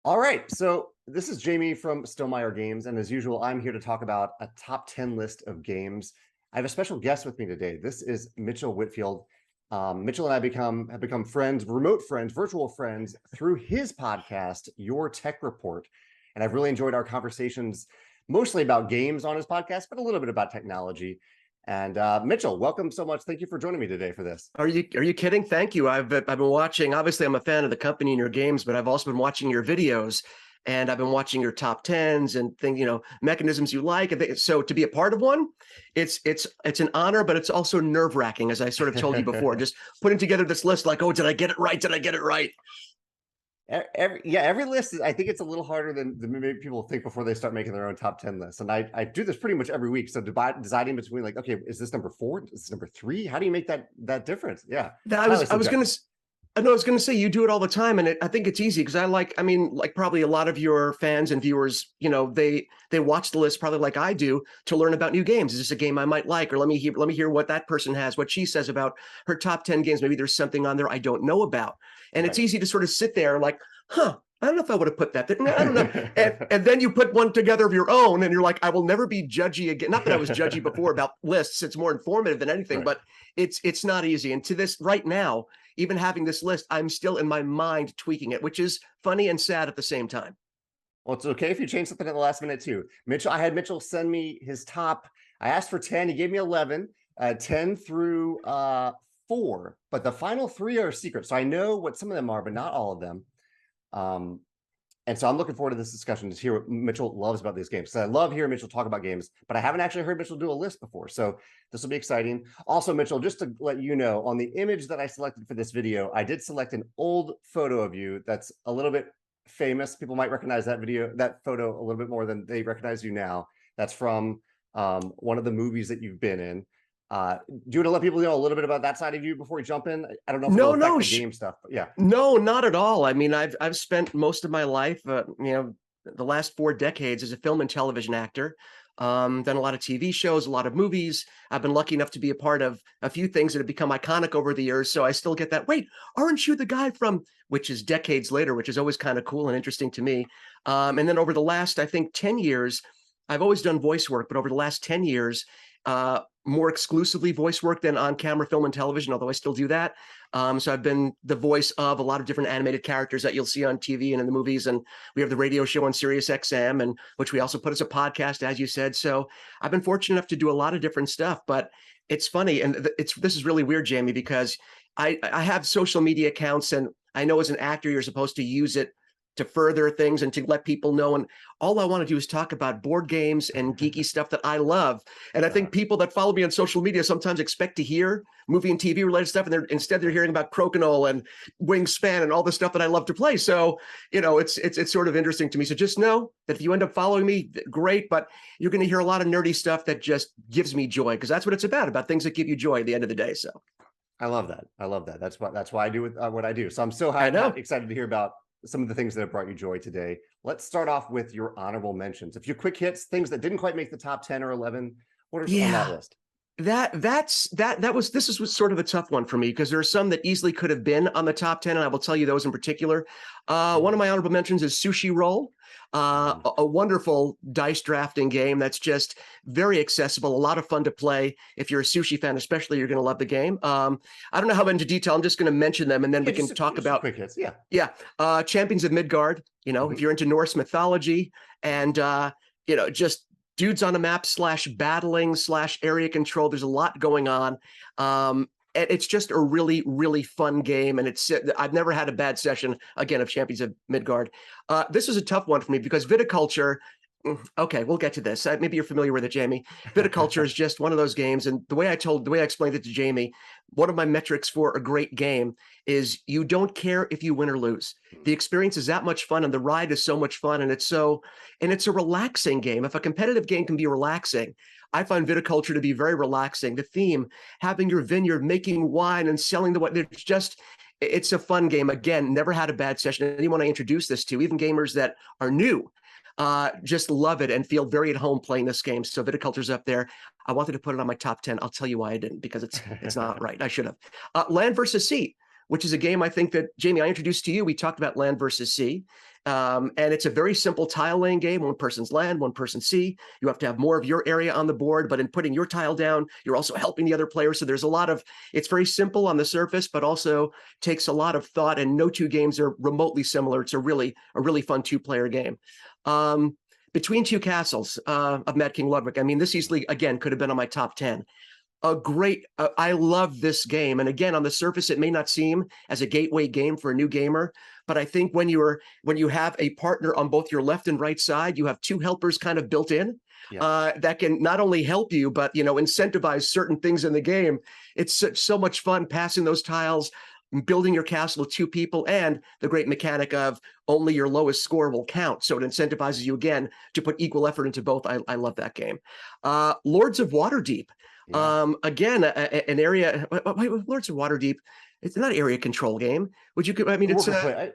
All right, so this is Jamey from Stonemaier Games, and as usual, I'm here to talk about a top 10 list of games. I have a special guest with me today. This is Mitchell Whitfield. Mitchell and I have become friends, remote friends, virtual friends through his podcast, Your Tech Report. And I've really enjoyed our conversations, mostly about games on his podcast, but a little bit about technology. And Mitchell, welcome so much. Thank you for joining me today for this. Are you kidding? Thank you. I've been watching. Obviously, I'm a fan of the company and your games, but I've also been watching your videos, and I've been watching your top tens and mechanisms you like. And so to be a part of one, it's an honor, but it's also nerve wracking, as I sort of told you before. Just putting together this list, like, oh, did I get it right? Did I get it right? Every list, I think it's a little harder than maybe people think before they start making their own top 10 lists. And I do this pretty much every week. So deciding between, like, okay, is this number 4? Is this number 3? How do you make that difference? Yeah. I was gonna say you do it all the time, and I think it's easy because like probably a lot of your fans and viewers, they watch the list probably like I do to learn about new games. Is this a game I might like, or let me hear what that person has, what she says about her top 10 games. Maybe there's something on there I don't know about, and It's easy to sort of sit there like, I don't know if I would have put that there. I don't know. and then you put one together of your own, and you're like, I will never be judgy again. Not that I was judgy before about lists. It's more informative than anything, right. But it's not easy. And to this right now, even having this list, I'm still in my mind tweaking it, which is funny and sad at the same time. Well, it's okay if you change something at the last minute too. I had Mitchell send me his top. I asked for 10. He gave me 11, 10 through 4, but the final 3 are secret. So I know what some of them are, but not all of them. And so I'm looking forward to this discussion to hear what Mitchell loves about these games. So I love hearing Mitchell talk about games, but I haven't actually heard Mitchell do a list before. So this will be exciting. Also, Mitchell, just to let you know, on the image that I selected for this video, I did select an old photo of you that's a little bit famous. People might recognize that photo a little bit more than they recognize you now. That's from one of the movies that you've been in. Do you want to let people know a little bit about that side of you before we jump in? I don't know if it'll affect the game stuff, but yeah. No, not at all. I mean, I've spent most of my life, the last 4 decades as a film and television actor. Done a lot of TV shows, a lot of movies. I've been lucky enough to be a part of a few things that have become iconic over the years. So I still get that, wait, aren't you the guy from, which is decades later, which is always kind of cool and interesting to me. And then over the last, I think 10 years, I've always done voice work, but over the last 10 years, more exclusively voice work than on camera, film, and television, although I still do that. So I've been the voice of a lot of different animated characters that you'll see on TV and in the movies. And we have the radio show on Sirius XM, and which we also put as a podcast, as you said. So I've been fortunate enough to do a lot of different stuff, but it's funny. And this is really weird, Jamie, because I have social media accounts, and I know as an actor, you're supposed to use it to further things and to let people know. And all I want to do is talk about board games and geeky stuff that I love. And I think people that follow me on social media sometimes expect to hear movie and TV related stuff. And instead they're hearing about Crokinole and Wingspan and all the stuff that I love to play. So, it's sort of interesting to me. So just know that if you end up following me, great, but you're going to hear a lot of nerdy stuff that just gives me joy, because that's what it's about things that give you joy at the end of the day. So I love that. That's why I do what I do. So I'm so excited to hear about some of the things that have brought you joy today. Let's start off with your honorable mentions. A few quick hits, things that didn't quite make the top 10 or 11. What are some on that list? This was sort of a tough one for me, because there are some that easily could have been on the top 10, and I will tell you those in particular. One of my honorable mentions is Sushi Roll, a wonderful dice drafting game that's just very accessible, a lot of fun to play. If you're a sushi fan, especially, you're going to love the game. I don't know how into detail. I'm just going to mention them, and then we can talk about quick hits. Yeah. Champions of Midgard. If you're into Norse mythology and just dudes on a map / battling / area control. There's a lot going on. And it's just a really, really fun game. And I've never had a bad session, again, of Champions of Midgard. This is a tough one for me because Viticulture, okay, we'll get to this. Maybe you're familiar with it, Jamey. Viticulture is just one of those games. And the way I explained it to Jamey, one of my metrics for a great game is you don't care if you win or lose. The experience is that much fun, and the ride is so much fun, and it's a relaxing game. If a competitive game can be relaxing, I find Viticulture to be very relaxing. The theme, having your vineyard, making wine and selling the wine, it's a fun game. Again, never had a bad session. Anyone I introduce this to, even gamers that are new, just love it and feel very at home playing this game. So Viticulture's up there. I wanted to put it on my top 10. I'll tell you why I didn't, because it's not right. I should have. Land versus Sea. which is a game I think that, Jamey, I introduced to you. We talked about land versus sea. And it's a very simple tile laying game. One person's land, one person's sea. You have to have more of your area on the board, but in putting your tile down, you're also helping the other player. So there's a lot of, it's very simple on the surface, but also takes a lot of thought, and no two games are remotely similar. It's a really fun two-player game. Between Two Castles of Mad King Ludwig, I mean, this easily, again, could have been on my top 10. A great, I love this game. And again, on the surface, it may not seem as a gateway game for a new gamer, but I think when you have a partner on both your left and right side, you have two helpers kind of built in, that can not only help you, but, incentivize certain things in the game. It's so much fun passing those tiles, building your castle with two people, and the great mechanic of only your lowest score will count. So it incentivizes you again to put equal effort into both. I love that game. Lords of Waterdeep. Again, an area, Lords of Waterdeep, it's not an area control game. I mean, it's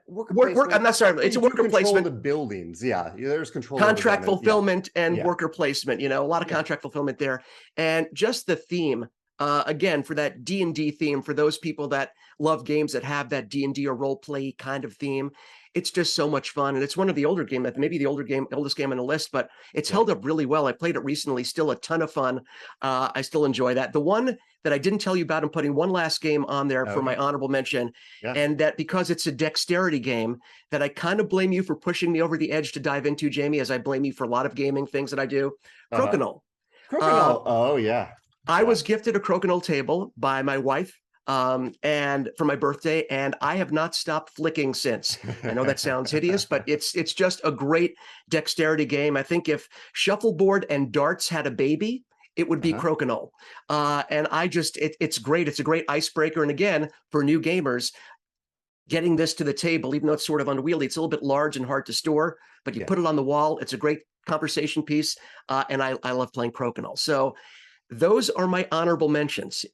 work. I'm not sorry. It's a worker placement. The buildings. Yeah. There's control. Contract fulfillment and worker placement, a lot of contract fulfillment there. And just the theme, again, for that D&D theme, for those people that love games that have that D&D or role play kind of theme, it's just so much fun. And it's one of the older games, maybe the oldest game on the list, but it's held up really well. I played it recently, still a ton of fun. I still enjoy that. The one that I didn't tell you about, I'm putting one last game on there for my honorable mention. And that because it's a dexterity game, that I kind of blame you for pushing me over the edge to dive into, Jamey, as I blame you for a lot of gaming things that I do. Crokinole. Crokinole. I was gifted a Crokinole table by my wife, and for my birthday, and I have not stopped flicking since. I know that sounds hideous, but it's just a great dexterity game. I think if shuffleboard and darts had a baby, it would be Crokinole. And it's great. It's a great icebreaker. And again, for new gamers, getting this to the table, even though it's sort of unwieldy, it's a little bit large and hard to store, but you put it on the wall. It's a great conversation piece. And I love playing Crokinole. So those are my honorable mentions.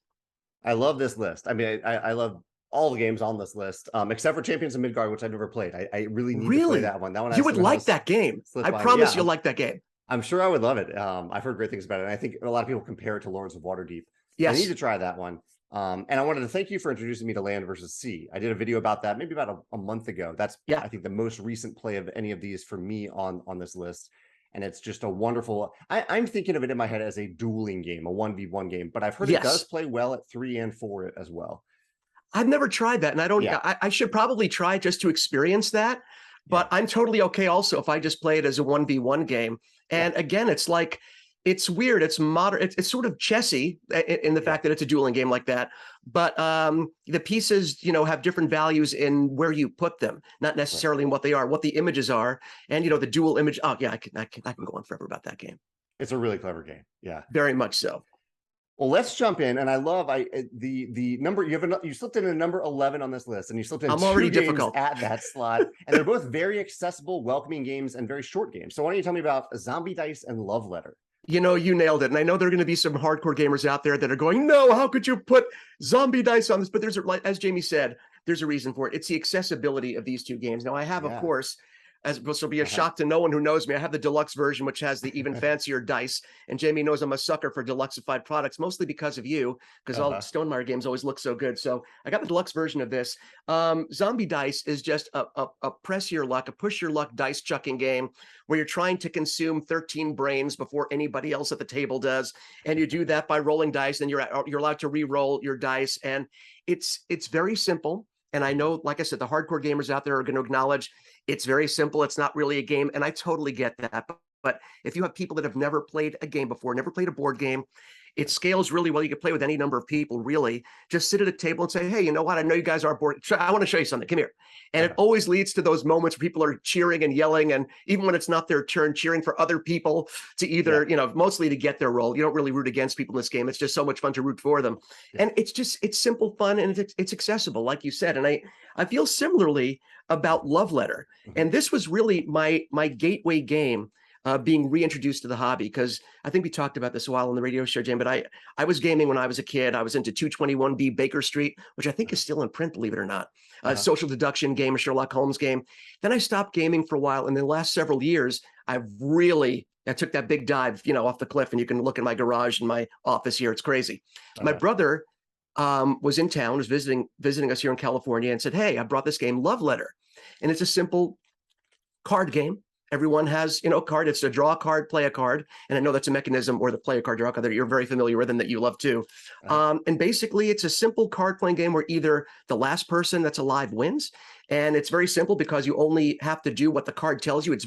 I love this list. I mean, I love all the games on this list, except for Champions of Midgard, which I've never played. I really need to play that one. That one you would like that game. I promise you'll like that game. I'm sure I would love it. I've heard great things about it. And I think a lot of people compare it to Lords of Waterdeep. Yes. I need to try that one. And I wanted to thank you for introducing me to Land versus Sea. I did a video about that maybe about a month ago. That's, I think, the most recent play of any of these for me on this list. And it's just a wonderful, I'm thinking of it in my head as a dueling game, a 1v1 game, but I've heard it does play well at 3 and 4 as well. I've never tried that. And I don't, I should probably try just to experience that, but I'm totally okay also if I just play it as a 1v1 game. And again, it's like, it's weird. It's modern. It's sort of chessy in the fact that it's a dueling game like that. But the pieces, have different values in where you put them, not necessarily in what they are, what the images are, and the dual image. Oh yeah, I can go on forever about that game. It's a really clever game. Yeah, very much so. Well, let's jump in, and I love the number you slipped in a number 11 on this list, and you slipped in I'm already difficult at that slot, and they're both very accessible, welcoming games and very short games. So why don't you tell me about Zombie Dice and Love Letter? You nailed it. And I know there are going to be some hardcore gamers out there that are going, no, how could you put Zombie Dice on this? But there's, as Jamey said, there's a reason for it. It's the accessibility of these two games. Now I have, of course, as this will be a shock to no one who knows me, I have the deluxe version, which has the even fancier dice. And Jamey knows I'm a sucker for deluxeified products, mostly because of you, because all Stonemaier games always look so good. So I got the deluxe version of this. Zombie Dice is just a press your luck, a push your luck dice chucking game where you're trying to consume 13 brains before anybody else at the table does. And you do that by rolling dice, and you're allowed to re-roll your dice. And it's very simple. And I know, like I said, the hardcore gamers out there are going to acknowledge it's very simple. It's not really a game. And I totally get that. But if you have people that have never played a game before, never played a board game, it scales really well. You can play with any number of people, really. Just sit at a table and say, hey, you know what? I know you guys are bored. I want to show you something. Come here. And it always leads to those moments where people are cheering and yelling. And even when it's not their turn, cheering for other people to either, mostly to get their role. You don't really root against people in this game. It's just so much fun to root for them. And it's simple fun, and it's accessible, like you said. And I feel similarly about Love Letter. And this was really my gateway game. Being reintroduced to the hobby, because I think we talked about this a while on the radio show, Jim, but I was gaming when I was a kid. I was into 221B Baker Street, which I think is still in print, believe it or not. Social deduction game, a Sherlock Holmes game. Then I stopped gaming for a while, and in the last several years, I took that big dive, off the cliff, and you can look in my garage and my office here. It's crazy. My brother was in town, was visiting us here in California, and said, "Hey, I brought this game, Love Letter," and it's a simple card game. Everyone has, a card. It's a draw a card, play a card. And I know that's a mechanism, or the play a card, draw a card, that you're very familiar with and that you love too. And basically, it's a simple card playing game where either the last person that's alive wins. And it's very simple because you only have to do what the card tells you. It's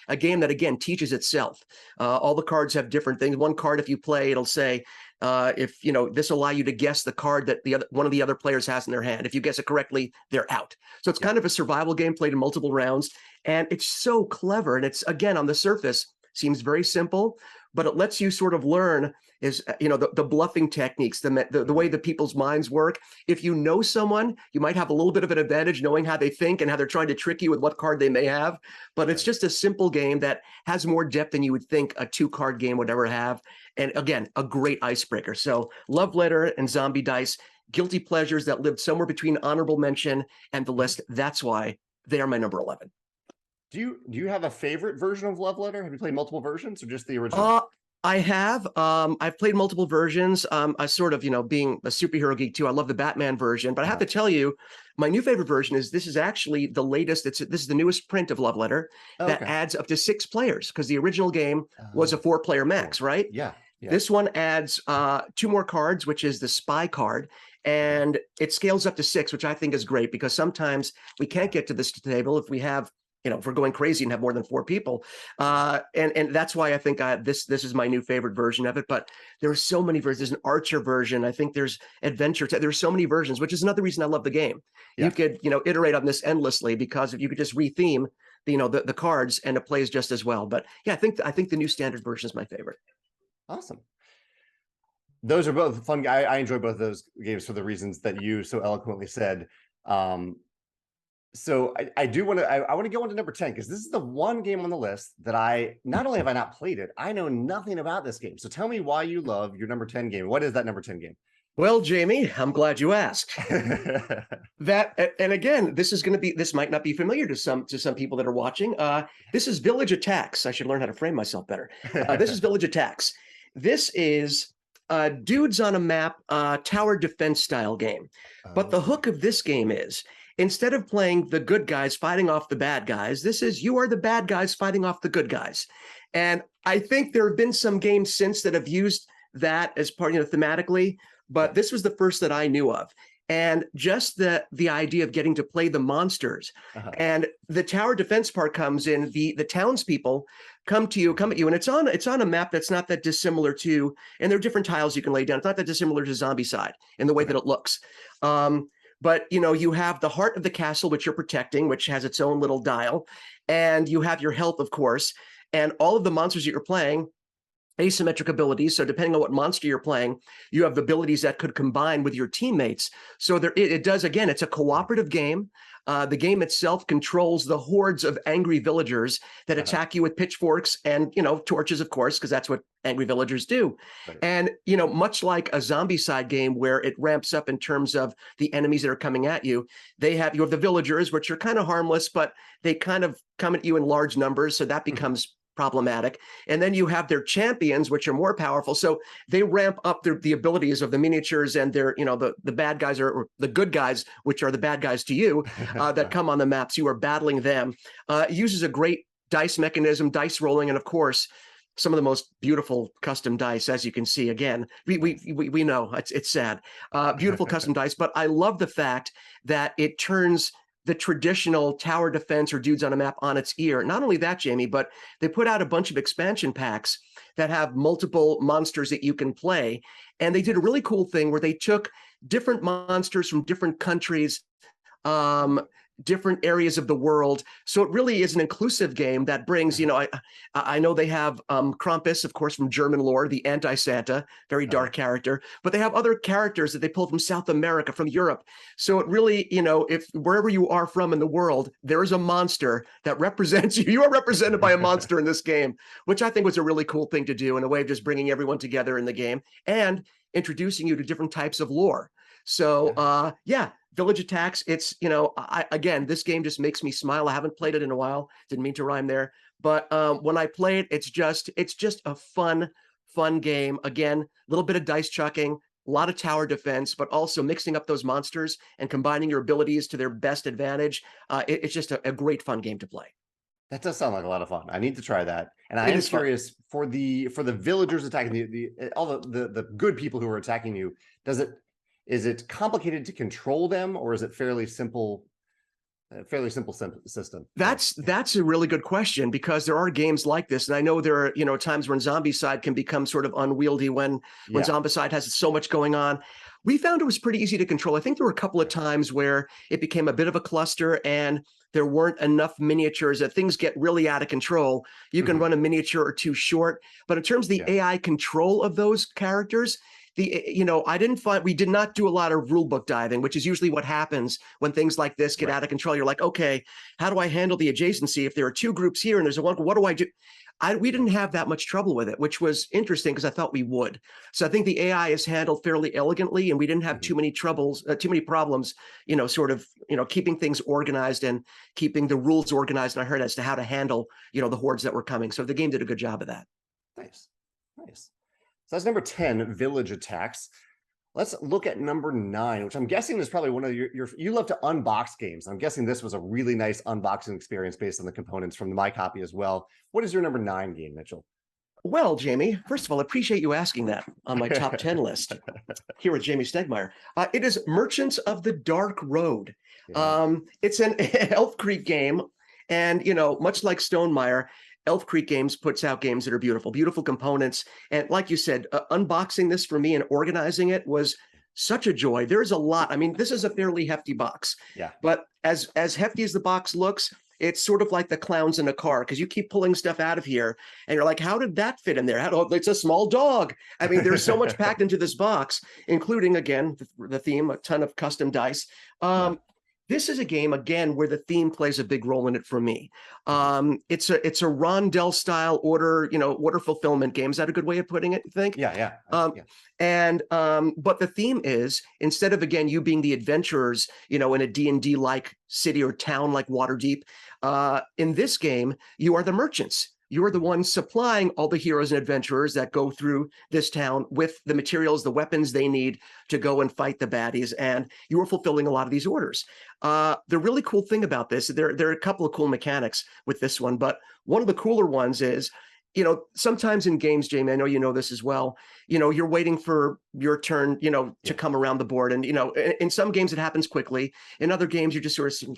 a game that, again, teaches itself. All the cards have different things. One card, if you play, it'll say, if this will allow you to guess the card that one of the other players has in their hand. If you guess it correctly, they're out. So it's kind of a survival game played in multiple rounds, and it's so clever. And it's, again, on the surface, seems very simple, but it lets you sort of learn the bluffing techniques, the way that people's minds work. If you know someone, you might have a little bit of an advantage knowing how they think and how they're trying to trick you with what card they may have. But it's just a simple game that has more depth than you would think a 2-card game would ever have. And again, a great icebreaker. So Love Letter and Zombie Dice, guilty pleasures that lived somewhere between honorable mention and the list. That's why they are my number 11. Do you have a favorite version of Love Letter? Have you played multiple versions or just the original? I have. I've played multiple versions. I sort of, being a superhero geek too, I love the Batman version. But I have to tell you, my new favorite version this is actually the latest. This is the newest print of Love Letter that adds up to 6 players, because the original game was a 4-player max, right? Yeah. This one adds 2 more cards, which is the spy card, and it scales up to 6, which I think is great, because sometimes we can't get to this table if we have, if we're going crazy and have more than 4 people. And that's why I think this is my new favorite version of it. But there are so many versions. There's an Archer version. I think there's Adventure. There's so many versions, which is another reason I love the game. You could, iterate on this endlessly, because if you could just retheme the cards, and it plays just as well. But yeah, I think the new standard version is my favorite. Awesome. Those are both fun. I enjoy both of those games for the reasons that you so eloquently said. So I do want to, I want to go on to number 10, because this is the one game on the list that not only have I not played it, I know nothing about this game. So tell me why you love your number 10 game. What is that number 10 game? Well, Jamey, I'm glad you asked. And again, this might not be familiar to some people that are watching. This is Village Attacks. I should learn how to frame myself better. This is Village Attacks. This is dudes on a map, tower defense style game. But the hook of this game is, instead of playing the good guys fighting off the bad guys, this is you are the bad guys fighting off the good guys. And I think there have been some games since that have used that as part, thematically, but this was the first that I knew of. And just the idea of getting to play the monsters, and the tower defense part comes in. The townspeople come at you, and it's on a map that's not that dissimilar to, and there are different tiles you can lay down. It's not that dissimilar to Zombicide in the way that it looks. But, you have the heart of the castle, which you're protecting, which has its own little dial. And you have your health, of course. And all of the monsters that you're playing, asymmetric abilities. So depending on what monster you're playing, you have abilities that could combine with your teammates. So it does, again, it's a cooperative game. The game itself controls the hordes of angry villagers that attack you with pitchforks and, torches, of course, because that's what angry villagers do. Right. And, much like a Zombicide game where it ramps up in terms of the enemies that are coming at you, you have the villagers, which are kind of harmless, but they kind of come at you in large numbers. So that becomes problematic. And then you have their champions, which are more powerful. So they ramp up the abilities of the miniatures and their, the bad guys or the good guys, which are the bad guys to you, that come on the maps. You are battling them. It uses a great dice mechanism, dice rolling, and of course, some of the most beautiful custom dice, as you can see. Again, we know it's sad. Beautiful custom dice, but I love the fact that it turns the traditional tower defense or dudes on a map on its ear. Not only that, Jamey, but they put out a bunch of expansion packs that have multiple monsters that you can play. And they did a really cool thing where they took different monsters from different countries, different areas of the world. So it really is an inclusive game that brings, I know they have Krampus, of course, from German lore, the anti-Santa, very dark character, but they have other characters that they pulled from South America, from Europe. So it really, if wherever you are from in the world, there is a monster that represents you. You are represented by a monster in this game, which I think was a really cool thing to do, in a way of just bringing everyone together in the game and introducing you to different types of lore. So Village Attacks, it's, again, this game just makes me smile. I haven't played it in a while. Didn't mean to rhyme there. But when I play it, it's just a fun game. Again, a little bit of dice chucking, a lot of tower defense, but also mixing up those monsters and combining your abilities to their best advantage. It's just a great fun game to play. That does sound like a lot of fun. I need to try that. And I It am is fun. curious for the villagers attacking all the good people who are attacking you, is it complicated to control them, or is it fairly simple system? That's a really good question, because there are games like this, and I know there are times when Zombicide can become sort of unwieldy when Zombicide has so much going on. We found it was pretty easy to control. I think there were a couple of times where it became a bit of a cluster and there weren't enough miniatures, that things get really out of control. You can run a miniature or two short, but in terms of the AI control of those characters, we did not do a lot of rulebook diving, which is usually what happens when things like this get out of control. You're like, okay, how do I handle the adjacency? If there are two groups here and there's one, what do I do? We didn't have that much trouble with it, which was interesting because I thought we would. So I think the AI is handled fairly elegantly, and we didn't have too many problems, keeping things organized and keeping the rules organized. And I heard as to how to handle, the hordes that were coming. So the game did a good job of that. Nice. So that's number 10, village attacks. Let's look at number 9, which I'm guessing is probably one of you love to unbox games. I'm guessing this was a really nice unboxing experience based on the components from my copy as well. What is your number 9 game, Mitchell? Well, Jamey, first of all, I appreciate you asking that on my top 10 list here with Jamey Stegmeyer. It is Merchants of the Dark Road. Yeah. It's an Elf Creek game, and much like Stonemaier, Elf Creek Games puts out games that are beautiful components. And like you said, unboxing this for me and organizing it was such a joy. There's a lot. I mean, this is a fairly hefty box. Yeah. But as hefty as the box looks, it's sort of like the clowns in a car, because you keep pulling stuff out of here and you're like, how did that fit in there? It's a small dog. I mean, there's so much packed into this box, including, again, the theme, a ton of custom dice. This is a game, again, where the theme plays a big role in it for me. It's a rondel style order fulfillment game. Is that a good way of putting it, you think? Yeah. But the theme is, instead of, again, you being the adventurers, in a D&D like city or town like Waterdeep, in this game, you are the merchants. You're the ones supplying all the heroes and adventurers that go through this town with the materials, the weapons they need to go and fight the baddies, and you are fulfilling a lot of these orders. The really cool thing about this, there are a couple of cool mechanics with this one, but one of the cooler ones is, sometimes in games, Jamey, I know you know this as well, you're waiting for your turn, to come around the board. And, in some games it happens quickly. In other games, you're just sort of,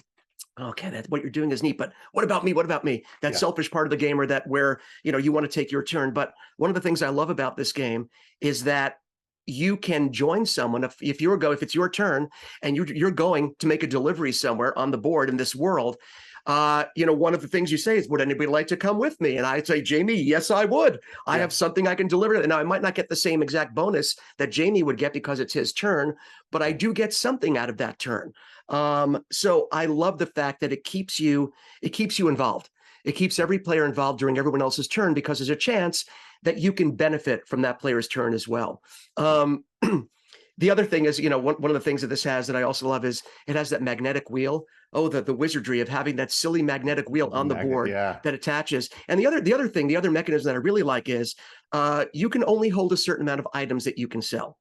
okay, that's what you're doing is neat, but what about me? What about me? That selfish part of the game, or that where, you want to take your turn. But one of the things I love about this game is that you can join someone if it's your turn and you're going to make a delivery somewhere on the board in this world. One of the things you say is, would anybody like to come with me? And I say, Jamey, yes, I would. I have something I can deliver. Now, I might not get the same exact bonus that Jamey would get because it's his turn, but I do get something out of that turn. So I love the fact that it keeps you involved. It keeps every player involved during everyone else's turn, because there's a chance that you can benefit from that player's turn as well. The other thing is, one of the things that this has that I also love is it has that magnetic wheel. Oh, the wizardry of having that silly magnetic wheel on the board that attaches. And the other mechanism that I really like is you can only hold a certain amount of items that you can sell.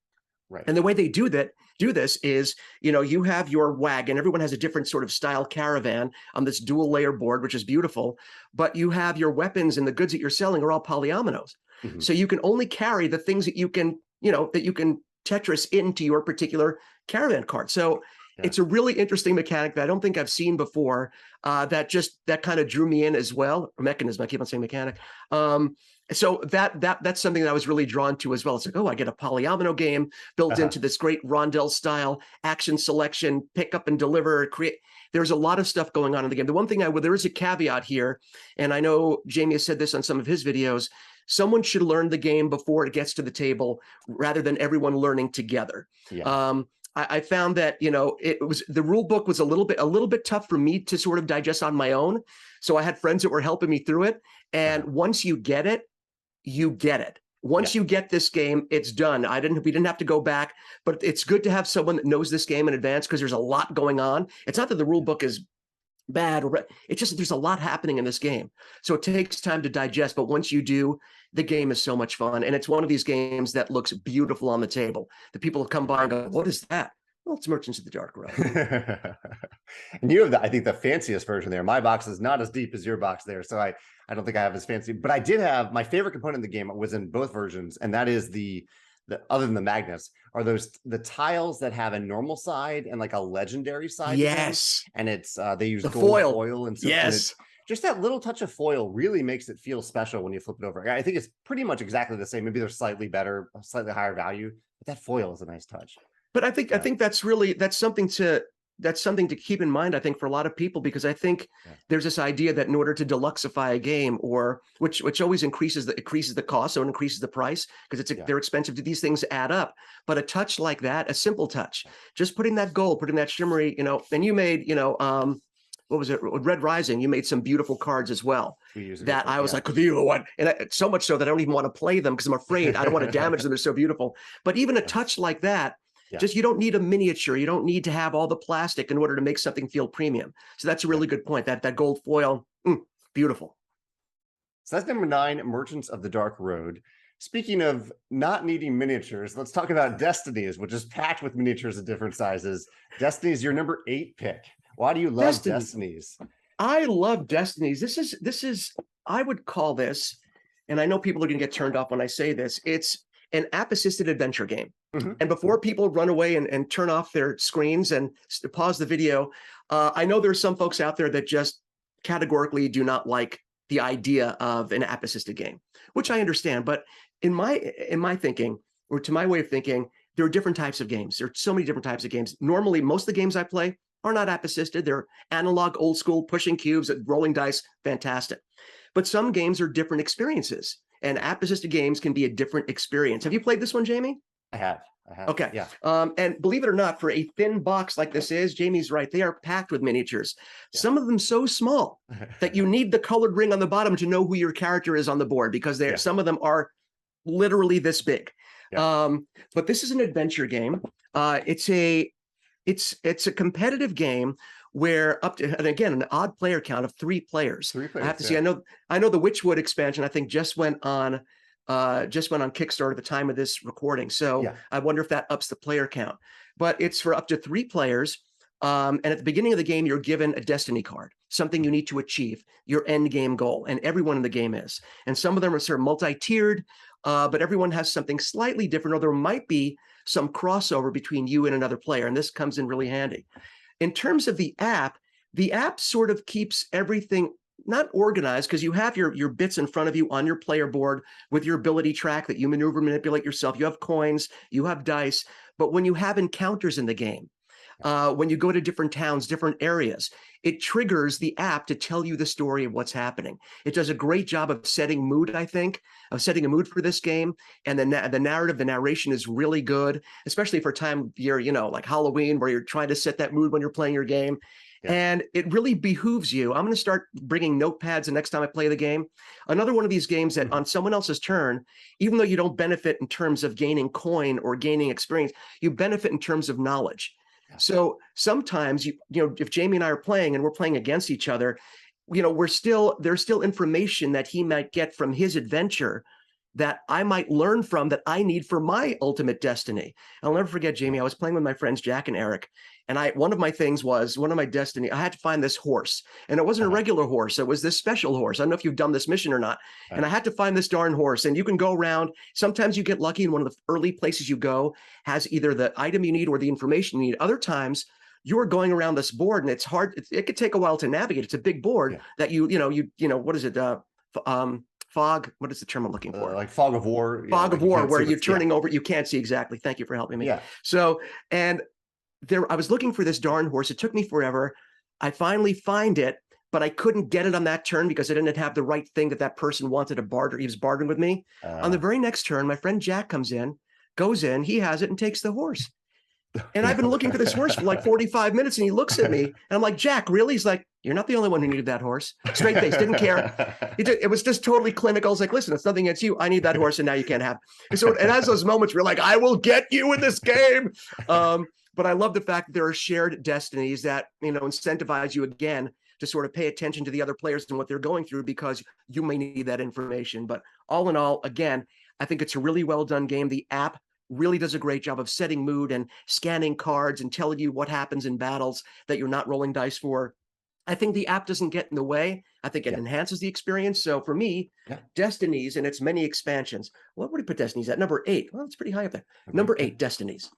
Right. And the way they do this is, you have your wagon. Everyone has a different sort of style caravan on this dual layer board, which is beautiful. But you have your weapons, and the goods that you're selling are all polyominoes. Mm-hmm. So you can only carry the things that you can Tetris into your particular caravan cart. So it's a really interesting mechanic that I don't think I've seen before. That kind of drew me in as well. Or mechanism. I keep on saying mechanic. So that's something that I was really drawn to as well. It's like, oh, I get a polyomino game built into this great rondel style action selection, pick up and deliver, create. There's a lot of stuff going on in the game. The one thing there is a caveat here, and I know Jamey has said this on some of his videos. Someone should learn the game before it gets to the table, rather than everyone learning together. Yeah. I found that the rule book was a little bit tough for me to sort of digest on my own. So I had friends that were helping me through it. And once you get it, you get it. Once you get this game, it's done. We didn't have to go back, but it's good to have someone that knows this game in advance, because there's a lot going on. It's not that the rule book is bad, or it just, there's a lot happening in this game. So it takes time to digest. But once you do, the game is so much fun. And it's one of these games that looks beautiful on the table. The people come by and go, what is that? Well, it's Merchants of the Dark Road. And you have I think the fanciest version there. My box is not as deep as your box there. So I don't think I have as fancy, but I did have my favorite component in the game was in both versions. And that is the other than the magnets, are the tiles that have a normal side and like a legendary side. Yes. And it's they use the gold foil and so yes. Just that little touch of foil really makes it feel special when you flip it over. I think it's pretty much exactly the same. Maybe they're slightly better, slightly higher value, but that foil is a nice touch. But I think that's something to keep in mind, I think, for a lot of people, because I think there's this idea that in order to deluxify a game, or which always increases the cost, so it increases the price because they're expensive. These things add up. But a touch like that, a simple touch, just putting that gold, putting that shimmery, and you made, what was it? Red Rising. You made some beautiful cards as well. That I was like, what? And so much so that I don't even want to play them because I'm afraid I don't want to damage them. They're so beautiful. But even a touch like that. Just, you don't need a miniature. You don't need to have all the plastic in order to make something feel premium. So that's a really good point. That gold foil, beautiful. So that's number 9, Merchants of the Dark Road. Speaking of not needing miniatures, let's talk about Destinies, which is packed with miniatures of different sizes. Destinies, your number 8 pick. Why do you love Destinies? I love Destinies. This is, I would call this, and I know people are going to get turned off when I say this, it's an app-assisted adventure game. And before people run away and turn off their screens and pause the video, I know there's some folks out there that just categorically do not like the idea of an app-assisted game, which I understand. But in my thinking, or to my way of thinking, there are different types of games. There are so many different types of games. Normally, most of the games I play are not app-assisted. They're analog, old school, pushing cubes, rolling dice, fantastic. But some games are different experiences. And app-assisted games can be a different experience. Have you played this one, Jamey? I have. Okay. Yeah. And believe it or not, for a thin box like this is, Jamey's right, they are packed with miniatures. Yeah. Some of them so small that you need the colored ring on the bottom to know who your character is on the board, because some of them are literally this big. Yeah. But this is an adventure game. It's a competitive game where up to, and again, an odd player count of 3 players. 3 players. I have to see. I know the Witchwood expansion, I think, just went on Kickstarter at the time of this recording. So I wonder if that ups the player count. But it's for up to 3 players. And at the beginning of the game, you're given a destiny card, something you need to achieve, your end game goal. And everyone in the game is. And some of them are sort of multi-tiered, but everyone has something slightly different, or there might be some crossover between you and another player. And this comes in really handy. In terms of the app sort of keeps everything not organized, because you have your bits in front of you on your player board with your ability track that you maneuver, manipulate yourself. You have coins, you have dice, but when you have encounters in the game, when you go to different towns, different areas, it triggers the app to tell you the story of what's happening. It does a great job of setting mood, I think, of setting a mood for this game. And the narrative, the narration is really good, especially for a time of year, like Halloween, where you're trying to set that mood when you're playing your game. Yeah. And it really behooves you. I'm going to start bringing notepads the next time I play the game. Another one of these games that on someone else's turn, even though you don't benefit in terms of gaining coin or gaining experience, you benefit in terms of knowledge. Yeah. So sometimes, if Jamey and I are playing and we're playing against each other, there's still information that he might get from his adventure that I might learn from that I need for my ultimate destiny. I'll never forget, Jamey, I was playing with my friends, Jack and Eric. And one of my destiny, I had to find this horse, and it wasn't a regular horse. It was this special horse. I don't know if you've done this mission or not. And I had to find this darn horse, and you can go around. Sometimes you get lucky, and one of the early places you go has either the item you need or the information you need. Other times you're going around this board, and it's hard. It could take a while to navigate. It's a big board that what is it? Fog. What is the term I'm looking for? Like fog of war. Fog of war, where you're turning over. You can't see exactly. Thank you for helping me. Yeah. So, and I was looking for this darn horse. It took me forever. I finally find it, but I couldn't get it on that turn because I didn't have the right thing that person wanted to barter. He was bartering with me. On the very next turn, my friend Jack comes in, goes in, he has it and takes the horse. And I've been looking for this horse for like 45 minutes, and he looks at me and I'm like, Jack, really? He's like, you're not the only one who needed that horse. Straight face, didn't care. It was just totally clinical. I was like, listen, it's nothing against you. I need that horse, and now you can't have it. And so it has those moments where like, I will get you in this game. But I love the fact that there are shared destinies that, incentivize you again to sort of pay attention to the other players and what they're going through, because you may need that information. But all in all, again, I think it's a really well done game. The app really does a great job of setting mood and scanning cards and telling you what happens in battles that you're not rolling dice for. I think the app doesn't get in the way. I think it enhances the experience. So for me, Destinies and its many expansions. What would you put Destinies at? Number 8. Well, it's pretty high up there. Number 8, Destinies.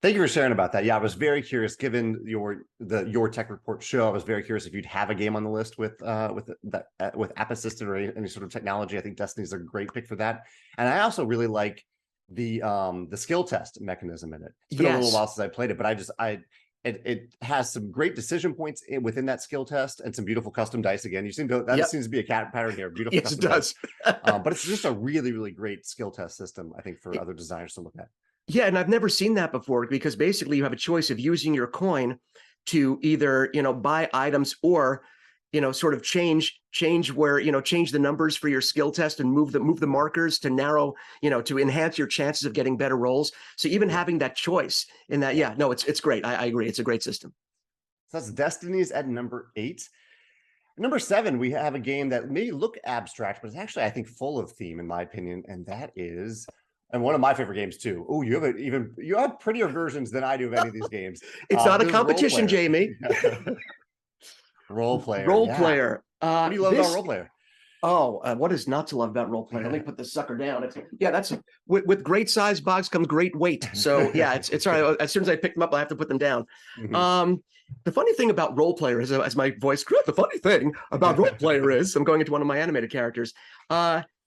Thank you for sharing about that. Yeah, I was very curious, given your tech report show. I was very curious if you'd have a game on the list with app assisted or any sort of technology. I think Destiny's a great pick for that. And I also really like the skill test mechanism in it. It's been a little while since I played it, but it has some great decision points within that skill test and some beautiful custom dice. Again, you seem to seems to be a pattern here. Beautiful. Yes, it does. But it's just a really, really great skill test system, I think, for other designers to look at. Yeah, and I've never seen that before, because basically you have a choice of using your coin to either, buy items or, sort of change where, change the numbers for your skill test and move the markers to narrow, to enhance your chances of getting better rolls. So even having that choice in that, it's great. I agree. It's a great system. So that's Destinies at number 8. Number 7, we have a game that may look abstract, but it's actually, I think, full of theme, in my opinion, and that is, and one of my favorite games too. Oh, you have prettier versions than I do of any of these games. It's not a competition, Jamey. Role player. Role player. What do you love about role player? Oh, what is not to love about role player? Let me put this sucker down. That's with great size box comes great weight. So yeah, it's all right. As soon as I pick them up, I have to put them down. The funny thing about role player is, as my voice grew, the funny thing about role player is, I'm going into one of my animated characters,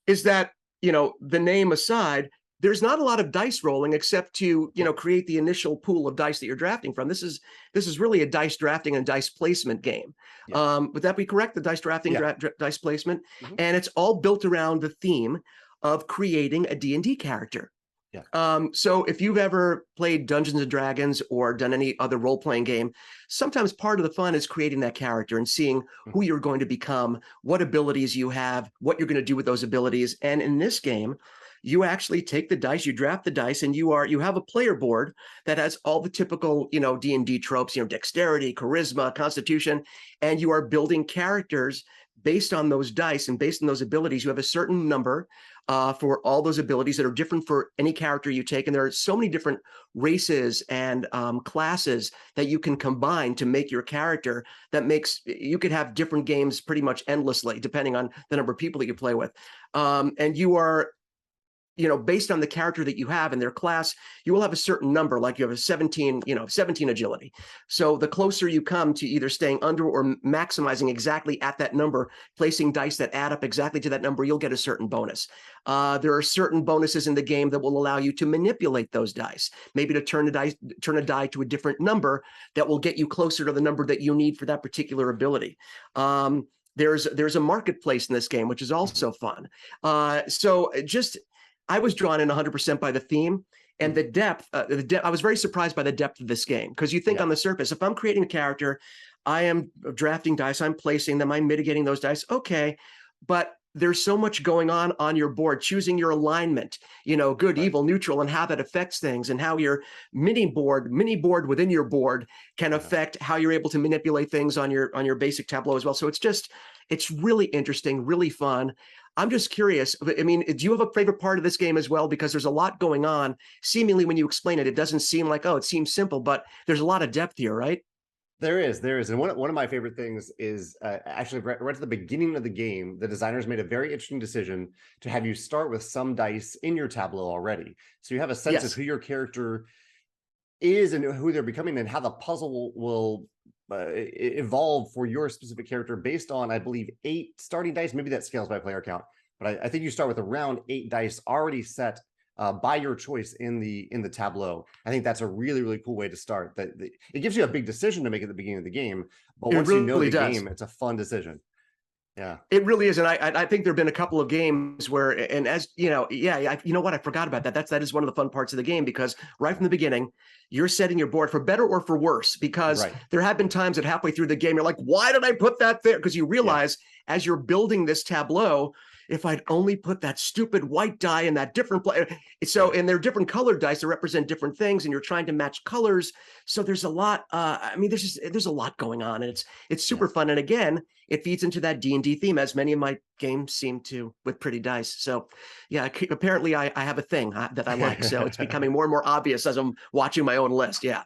is that, the name aside, there's not a lot of dice rolling except to, create the initial pool of dice that you're drafting from. This is really a dice drafting and dice placement game. Would that be correct? The dice drafting, dice placement, and it's all built around the theme of creating a D&D character. So if you've ever played Dungeons and Dragons or done any other role-playing game, sometimes part of the fun is creating that character and seeing who you're going to become, what abilities you have, what you're going to do with those abilities. And in this game, you actually take the dice, you draft the dice, and you have a player board that has all the typical, D&D tropes, dexterity, charisma, constitution, and you are building characters based on those dice and based on those abilities. You have a certain number for all those abilities that are different for any character you take. And there are so many different races and classes that you can combine to make your character that makes, you could have different games pretty much endlessly, depending on the number of people that you play with. And you are, based on the character that you have in their class, you will have a certain number, like you have a 17 agility. So the closer you come to either staying under or maximizing exactly at that number, placing dice that add up exactly to that number, you'll get a certain bonus. There are certain bonuses in the game that will allow you to manipulate those dice, maybe to turn a die to a different number that will get you closer to the number that you need for that particular ability. There's a marketplace in this game, which is also fun. I was drawn in 100% by the theme and the depth. I was very surprised by the depth of this game, because you think on the surface, if I'm creating a character, I am drafting dice, I'm placing them, I'm mitigating those dice. Okay, but there's so much going on your board, choosing your alignment, good, evil, neutral, and how that affects things, and how your mini board within your board can affect how you're able to manipulate things on your basic tableau as well. So it's really interesting, really fun. I'm just curious. I mean, do you have a favorite part of this game as well? Because there's a lot going on. Seemingly, when you explain it, it doesn't seem like, it seems simple, but there's a lot of depth here, right? There is. And one of my favorite things is actually right at the beginning of the game, the designers made a very interesting decision to have you start with some dice in your tableau already. So you have a sense of who your character is and who they're becoming, and how the puzzle will evolve for your specific character based on, I believe, 8 starting dice. Maybe that scales by player count, but I think you start with around 8 dice already set by your choice in the tableau. I think that's a really, really cool way to start. It gives you a big decision to make at the beginning of the game, but once you know the game, it's a fun decision. Yeah, it really is. And I think there have been a couple of games where, and as you know, what, I forgot about that. That is one of the fun parts of the game, because right from the beginning, you're setting your board for better or for worse, because there have been times that halfway through the game, you're like, why did I put that there? Because you realize as you're building this tableau, if I'd only put that stupid white die in that different place. So, and they're different colored dice that represent different things, and you're trying to match colors. So there's a lot. I mean, there's a lot going on, and it's super fun. And again, it feeds into that D&D theme, as many of my games seem to, with pretty dice. So yeah, apparently I have a thing that I like. So it's becoming more and more obvious as I'm watching my own list. Yeah.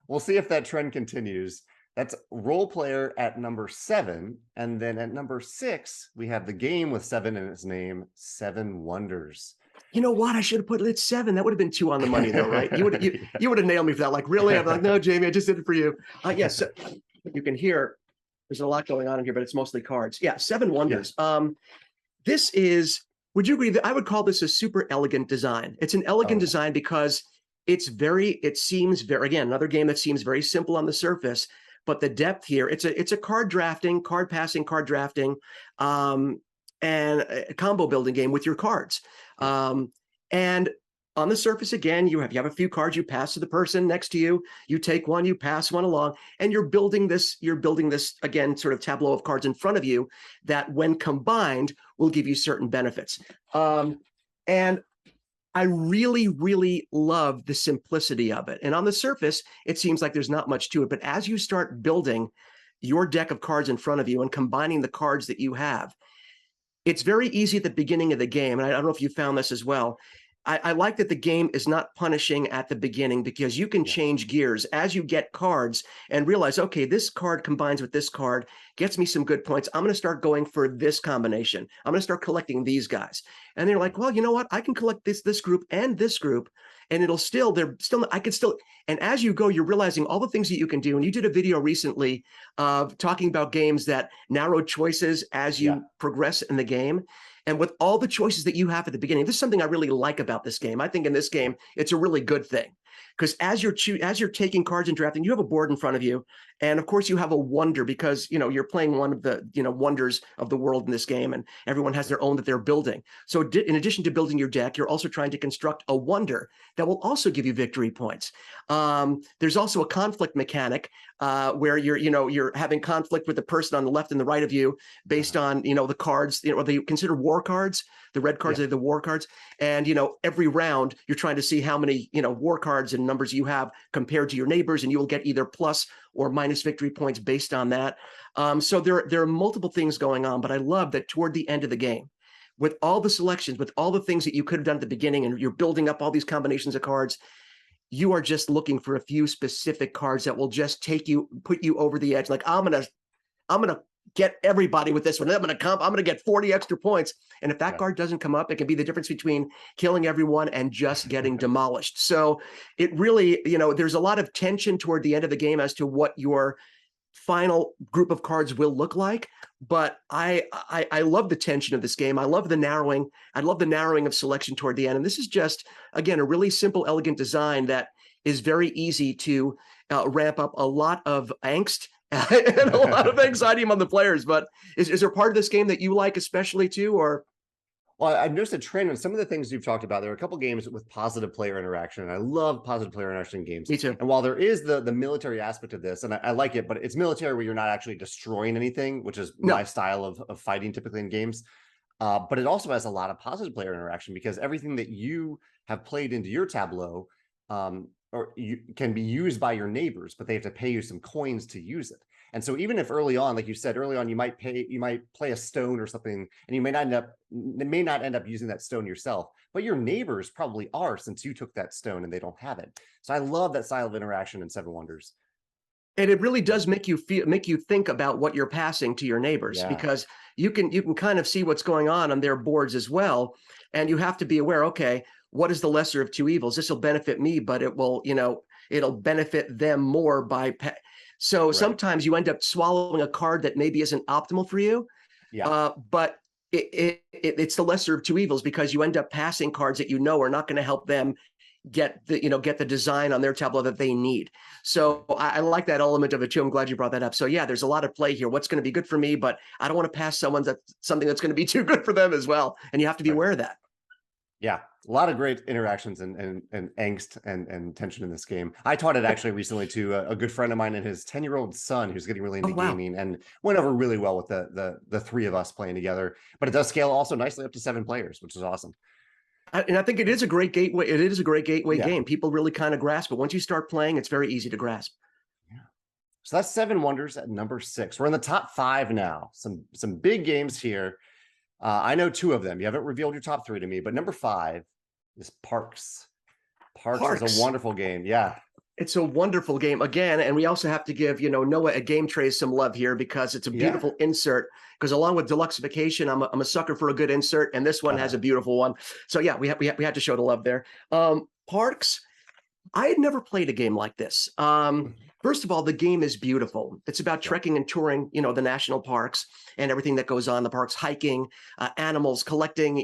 We'll see if that trend continues. That's Role Player at number 7. And then at number 6, we have the game with 7 in its name, Seven Wonders. You know what? I should have put it at 7. That would have been 2 on the money, though, right? You would have nailed me for that. Like, really? I'm like, no, Jamey, I just did it for you. Yes, you can hear there's a lot going on in here, but it's mostly cards. Yeah, Seven Wonders. Yeah. This is, would you agree that I would call this a super elegant design? It's an elegant design because it seems very, again, another game that seems very simple on the surface, but the depth here, it's a card drafting, card passing, card drafting, and a combo building game with your cards. And on the surface, again, you have a few cards you pass to the person next to you. You take one, you pass one along, and you're building this again, sort of tableau of cards in front of you that, when combined, will give you certain benefits. And I really, really love the simplicity of it. And on the surface, it seems like there's not much to it. But as you start building your deck of cards in front of you and combining the cards that you have, it's very easy at the beginning of the game. And I don't know if you found this as well. I like that the game is not punishing at the beginning, because you can change gears as you get cards and realize, okay, this card combines with this card, gets me some good points. I'm going to start going for this combination. I'm going to start collecting these guys. And they're like, well, you know what? I can collect this group and this group, and I could still, and as you go, you're realizing all the things that you can do. And you did a video recently talking about games that narrow choices as you progress in the game. And with all the choices that you have at the beginning, this is something I really like about this game. I think in this game, it's a really good thing, because as you're taking cards and drafting, you have a board in front of you. And of course you have a wonder, because, you're playing one of the, wonders of the world in this game, and everyone has their own that they're building. So in addition to building your deck, you're also trying to construct a wonder that will also give you victory points. There's also a conflict mechanic where you're having conflict with the person on the left and the right of you based on, the cards, or they consider war cards. The red cards are the war cards. And, every round you're trying to see how many, war cards and numbers you have compared to your neighbors, and you will get either plus or minus victory points based on that. So there are multiple things going on, but I love that toward the end of the game, with all the selections, with all the things that you could have done at the beginning, and you're building up all these combinations of cards, you are just looking for a few specific cards that will just put you over the edge. Like, I'm gonna get everybody with this one. I'm gonna get 40 extra points. And if that card doesn't come up, it can be the difference between killing everyone and just getting demolished. So it really, there's a lot of tension toward the end of the game as to what your final group of cards will look like. But I love the tension of this game. I love the narrowing. I love the narrowing of selection toward the end. And this is just, again, a really simple, elegant design that is very easy to ramp up a lot of angst and a lot of anxiety among the players. But is there part of this game that you like especially too, or? Well, I've noticed a trend in some of the things you've talked about. There are a couple games with positive player interaction, and I love positive player interaction in games. Me too. And while there is the military aspect of this, and I like it, but it's military where you're not actually destroying anything, which is my style of fighting typically in games. But it also has a lot of positive player interaction, because everything that you have played into your tableau can be used by your neighbors, but they have to pay you some coins to use it. And so even if early on, like you said, early on, you might play a stone or something, and you may not end up using that stone yourself, but your neighbors probably are, since you took that stone and they don't have it. So I love that style of interaction in Seven Wonders. And it really does make you think about what you're passing to your neighbors, because you can kind of see what's going on their boards as well. And you have to be aware, okay, what is the lesser of two evils? This will benefit me, but it will, it'll benefit them more by. So sometimes you end up swallowing a card that maybe isn't optimal for you. But it's the lesser of two evils, because you end up passing cards that are not going to help them get the design on their tableau that they need. So I like that element of it too. I'm glad you brought that up. So yeah, there's a lot of play here. What's going to be good for me, but I don't want to pass something that's going to be too good for them as well. And you have to be aware of that. Yeah, a lot of great interactions and angst and tension in this game. I taught it actually recently to a good friend of mine and his 10-year-old son who's getting really Oh, into wow. gaming, and went over really well with the three of us playing together. But it does scale also nicely up to 7 players, which is awesome. And I think it is a great gateway. It is a great gateway Yeah. game. People really kind of grasp it. Once you start playing, it's very easy to grasp. Yeah. So that's Seven Wonders at number 6. We're in the top 5 now. Some big games here. I know 2 of them. You haven't revealed your top 3 to me, but number 5 is Parks. Parks is a wonderful game. Yeah. It's a wonderful game again, and we also have to give Noah at Game Trays some love here because it's a beautiful insert. Because along with Deluxification, I'm a sucker for a good insert, and this one has a beautiful one. So yeah, we have to show the love there. Parks, I had never played a game like this. First of all, the game is beautiful. It's about trekking and touring, the national parks and everything that goes on in the parks, hiking, animals, collecting,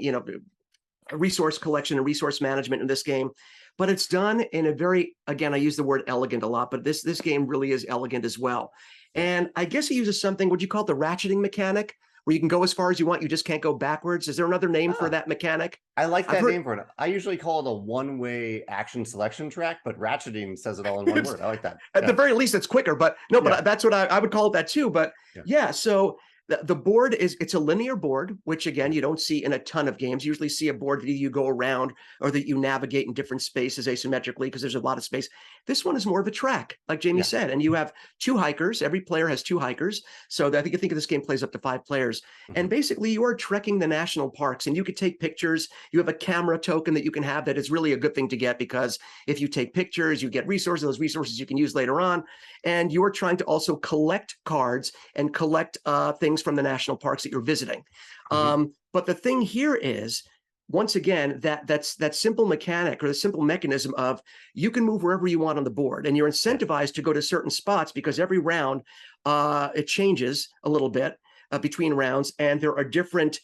resource collection and resource management in this game. But it's done in a very, again, I use the word elegant a lot, but this game really is elegant as well. And I guess it uses something, would you call it the ratcheting mechanic, where you can go as far as you want, you just can't go backwards? Is there another name for that mechanic? I like that name for it. I usually call it a one-way action selection track, but ratcheting says it all in one word. I like that. At the very least, it's quicker, but no, but that's what I would call it that too. But yeah, so the board it's a linear board, which again, you don't see in a ton of games. You usually see a board that you go around or that you navigate in different spaces asymmetrically because there's a lot of space. This one is more of a track, like Jamey said, and you have 2 hikers. Every player has 2 hikers. So I think this game plays up to 5 players. And basically you are trekking the national parks and you could take pictures. You have a camera token that you can have that is really a good thing to get because if you take pictures, you get resources. Those resources you can use later on. And you're trying to also collect cards and collect things from the national parks that you're visiting. But the thing here is, once again, that simple mechanic or the simple mechanism of you can move wherever you want on the board and you're incentivized to go to certain spots because every round it changes a little bit between rounds, and there are different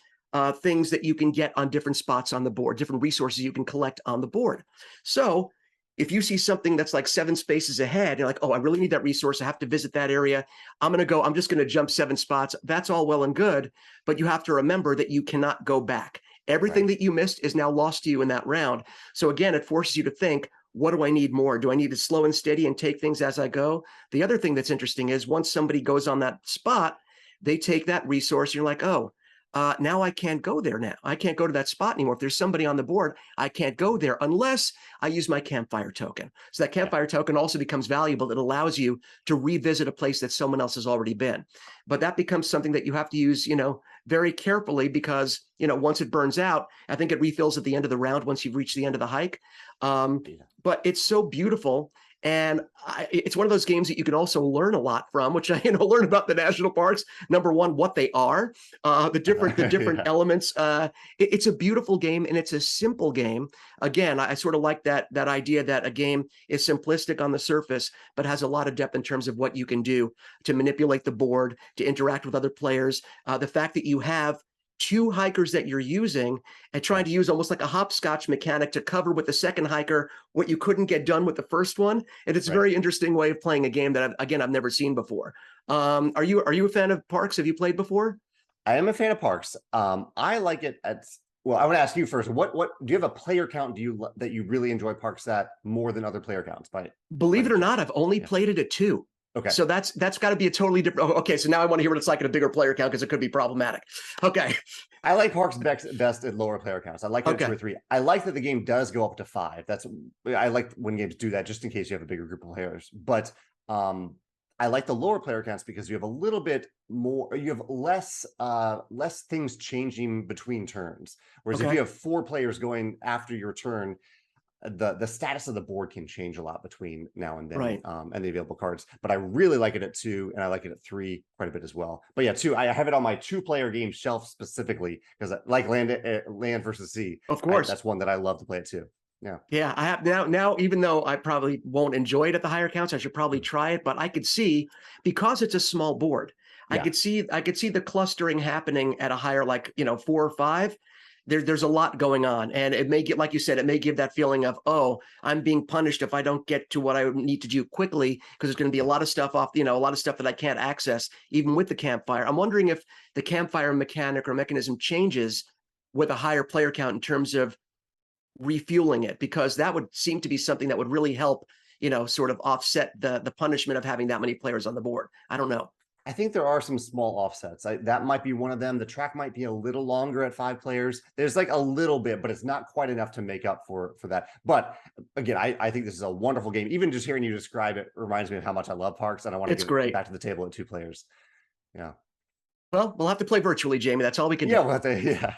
things that you can get on different spots on the board, different resources you can collect on the board. So if you see something that's like 7 spaces ahead, you're like, oh, I really need that resource. I have to visit that area. I'm just going to jump 7 spots. That's all well and good. But you have to remember that you cannot go back. Everything that you missed is now lost to you in that round. So again, it forces you to think, what do I need more? Do I need to slow and steady and take things as I go? The other thing that's interesting is once somebody goes on that spot, they take that resource. You're like, oh, now I can't go there now. I can't go to that spot anymore. If there's somebody on the board, I can't go there unless I use my campfire token. So that campfire token also becomes valuable. It allows you to revisit a place that someone else has already been. But that becomes something that you have to use, very carefully because, once it burns out, I think it refills at the end of the round once you've reached the end of the hike. But it's so beautiful. And it's one of those games that you can also learn a lot from, which I learn about the national parks. Number one, what they are, the different elements. It's a beautiful game and it's a simple game. Again, I sort of like that idea that a game is simplistic on the surface, but has a lot of depth in terms of what you can do to manipulate the board, to interact with other players. The fact that you have 2 hikers that you're using and trying to use almost like a hopscotch mechanic to cover with the second hiker what you couldn't get done with the first one. And it's a very interesting way of playing a game that I've never seen before. Are you a fan of Parks? Have you played before? I am a fan of Parks. I like it well, I want to ask you first, what do you have a player count that you really enjoy Parks at more than other player counts? Believe it or not, I've only played it at 2. Okay. So that's got to be a totally different. Okay. So now I want to hear what it's like at a bigger player count because it could be problematic. Okay. I like Parks best at lower player counts. I like it at 2 or 3. I like that the game does go up to 5. I like when games do that just in case you have a bigger group of players. But I like the lower player counts because you have a little bit more, you have less things changing between turns. Whereas if you have 4 players going after your turn, the status of the board can change a lot between now and then, and the available cards. But I really like it at 2, and I like it at 3 quite a bit as well. But yeah, 2, I have it on my 2-player game shelf specifically because I like land versus sea. Of course, that's one that I love to play at 2. Yeah, I have now, even though I probably won't enjoy it at the higher counts, I should probably try it. But I could see, because it's a small board, I could see the clustering happening at a higher, like 4 or 5. There's a lot going on, and it may get, like you said, it may give that feeling of, oh, I'm being punished if I don't get to what I need to do quickly, because there's going to be a lot of stuff a lot of stuff that I can't access even with the campfire. I'm wondering if the campfire mechanic or mechanism changes with a higher player count in terms of refueling it, because that would seem to be something that would really help, sort of offset the punishment of having that many players on the board. I don't know. I think there are some small offsets. That might be one of them. The track might be a little longer at 5 players. There's like a little bit, but it's not quite enough to make up for that. But again, I think this is a wonderful game. Even just hearing you describe it reminds me of how much I love Parks, and I want to get back to the table at 2 players. Yeah. Well, we'll have to play virtually, Jamey. That's all we can do. We'll have to, yeah.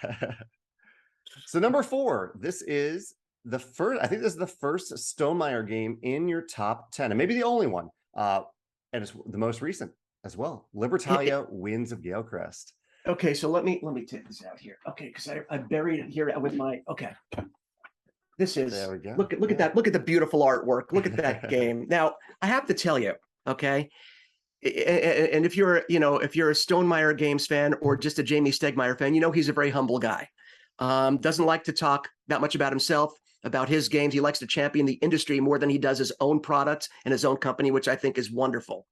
So number 4, this is the first, I think this is the first Stonemaier game in your top 10, and maybe the only one. And it's the most recent as well. Libertalia, Winds of Galecrest. Okay, so let me take this out here. Okay, because I buried it here with my, okay. This is, there we go. Look at that. Look at the beautiful artwork. Look at that game. Now, I have to tell you, okay, and if you're, if you're a Stonemaier games fan or just a Jamey Stegmaier fan, he's a very humble guy. Doesn't like to talk that much about himself, about his games. He likes to champion the industry more than he does his own products and his own company, which I think is wonderful.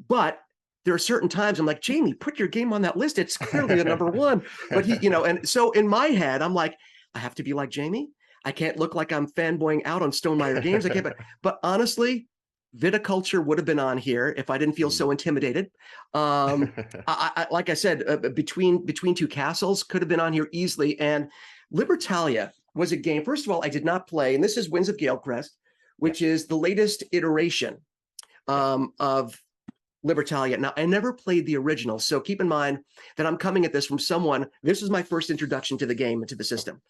But there are certain times I'm like, Jamey, put your game on that list. It's clearly the number 1. But he, and so in my head, I'm like, I have to be like Jamey. I can't look like I'm fanboying out on Stonemaier games. I can't, but honestly, Viticulture would have been on here if I didn't feel so intimidated. I like I said, between 2 castles could have been on here easily. And Libertalia was a game, first of all, I did not play, and this is Winds of Galecrest, which is the latest iteration of Libertalia. Now, I never played the original, so keep in mind that I'm coming at this from someone, this was my first introduction to the game and to the system.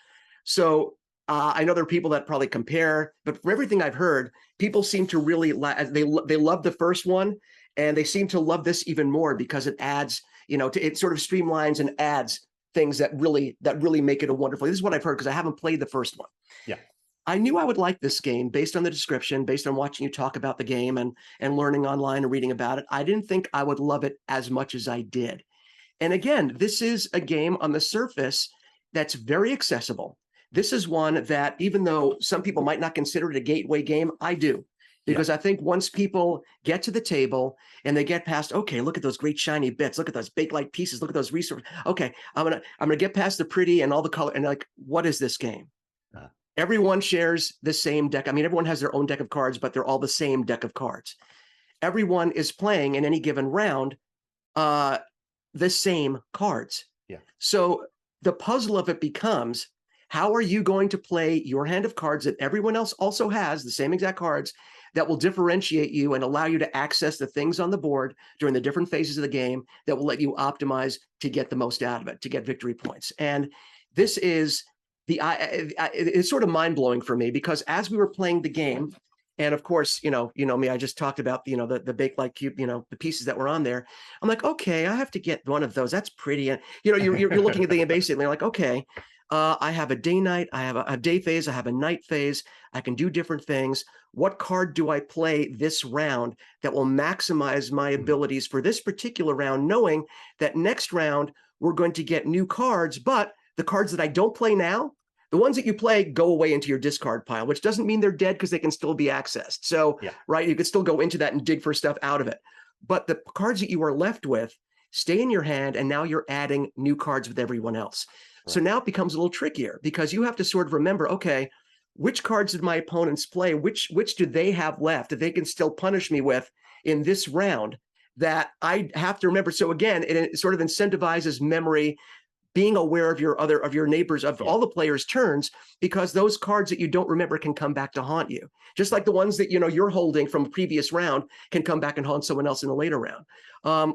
So I know there are people that probably compare, but from everything I've heard, people seem to really, they love the first one, and they seem to love this even more because it adds, it sort of streamlines and adds things that really make it a wonderful. This is what I've heard because I haven't played the first one. Yeah. I knew I would like this game based on the description, based on watching you talk about the game and learning online and reading about it. I didn't think I would love it as much as I did. And again, this is a game on the surface that's very accessible. This is one that, even though some people might not consider it a gateway game, I do. Because I think once people get to the table and they get past, okay, look at those great shiny bits, look at those bakelite pieces, look at those resources. Okay, I'm gonna get past the pretty and all the color, and like, what is this game? Everyone shares the same deck. I mean, everyone has their own deck of cards, but they're all the same deck of cards. Everyone is playing in any given round the same cards. Yeah. So the puzzle of it becomes, how are you going to play your hand of cards that everyone else also has, the same exact cards, that will differentiate you and allow you to access the things on the board during the different phases of the game that will let you optimize to get the most out of it, to get victory points. And this is it's sort of mind-blowing for me, because as we were playing the game, and of course, you know me, I just talked about, the bakelite cube, the pieces that were on there. I'm like, okay, I have to get one of those. That's pretty. And, you're looking at the game basically, you're like, okay, I have a day night, I have a day phase, I have a night phase, I can do different things. What card do I play this round that will maximize my abilities for this particular round, knowing that next round we're going to get new cards, but the cards that I don't play now, the ones that you play go away into your discard pile, which doesn't mean they're dead because they can still be accessed. So, right, you could still go into that and dig for stuff out of it. But the cards that you are left with stay in your hand, and now you're adding new cards with everyone else. Right. So now it becomes a little trickier, because you have to sort of remember, okay, which cards did my opponents play? Which do they have left that they can still punish me with in this round that I have to remember? So again, it sort of incentivizes memory, being aware of your neighbors, of all the players' turns, because those cards that you don't remember can come back to haunt you. Just like the ones that you're holding from a previous round can come back and haunt someone else in a later round.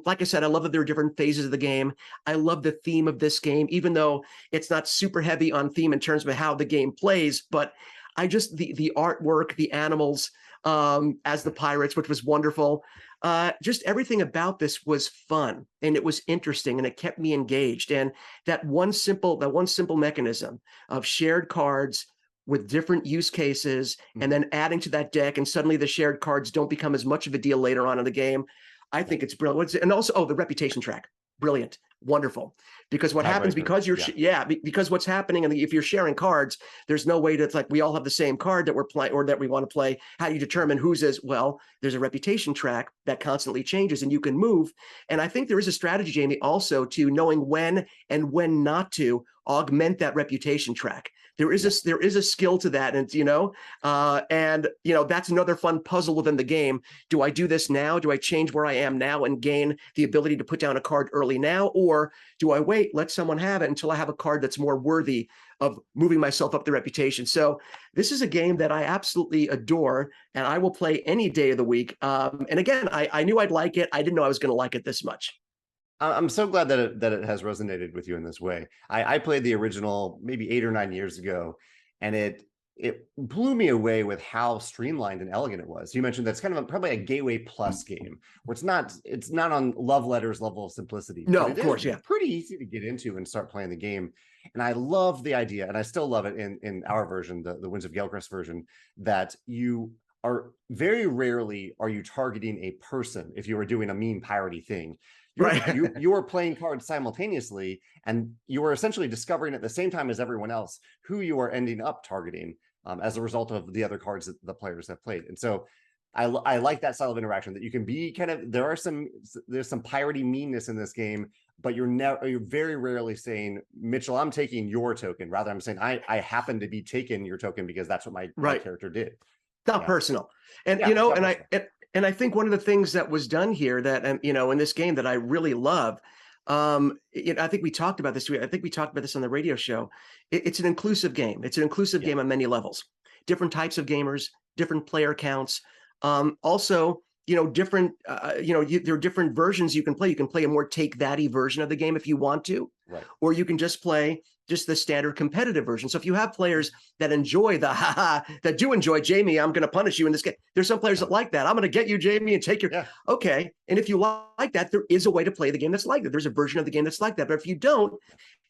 Like I said, I love that there are different phases of the game. I love the theme of this game, even though it's not super heavy on theme in terms of how the game plays. But I just the artwork, the animals as the pirates, which was wonderful. Just everything about this was fun, and it was interesting, and it kept me engaged. And that one simple mechanism of shared cards with different use cases, and then adding to that deck, and suddenly the shared cards don't become as much of a deal later on in the game. I think it's brilliant. And also, the reputation track, brilliant, wonderful. Because what happens, because you're because what's happening, and if you're sharing cards, there's no way to, it's like we all have the same card that we're playing or that we want to play. How do you determine whose is? Well, there's a reputation track that constantly changes, and you can move. And I think there is a strategy, Jamey, also to knowing when and when not to augment that reputation track, There is a skill to that, and that's another fun puzzle within the game. Do I do this now? Do I change where I am now and gain the ability to put down a card early now, or do I wait, let someone have it until I have a card that's more worthy of moving myself up the reputation? So this is a game that I absolutely adore, and I will play any day of the week. And again, I knew I'd like it. I didn't know I was going to like it this much. I'm so glad that it has resonated with you in this way. I played the original maybe 8 or 9 years ago, and it blew me away with how streamlined and elegant it was. You mentioned that's kind of probably a gateway plus game where it's not on love letters level of simplicity. No, but of course, yeah, pretty easy to get into and start playing the game. And I love the idea, and I still love it in our version, the Winds of Galecrest version, that you are very rarely are you targeting a person if you are doing a mean piratey thing. You are playing cards simultaneously, and you are essentially discovering at the same time as everyone else who you are ending up targeting as a result of the other cards that the players have played. And so I like that style of interaction, that you can be there's some piratey meanness in this game, but you're very rarely saying, Mitchell, I'm taking your token. Rather, I'm saying I happen to be taking your token because that's what my character did. Not personal. And and I think one of the things that was done here that, in this game that I really love, I think we talked about this. I think we talked about this on the radio show. It's an inclusive game. It's an inclusive game on many levels. Different types of gamers, different player counts. Also, different. There are different versions you can play. You can play a more take-that-y version of the game if you want to, or you can just play the standard competitive version. So if you have players that enjoy that do enjoy, Jamey, I'm going to punish you in this game. There's some players that like that. I'm going to get you, Jamey, and take your, okay. And if you like that, there is a way to play the game that's like that. There's a version of the game that's like that. But if you don't,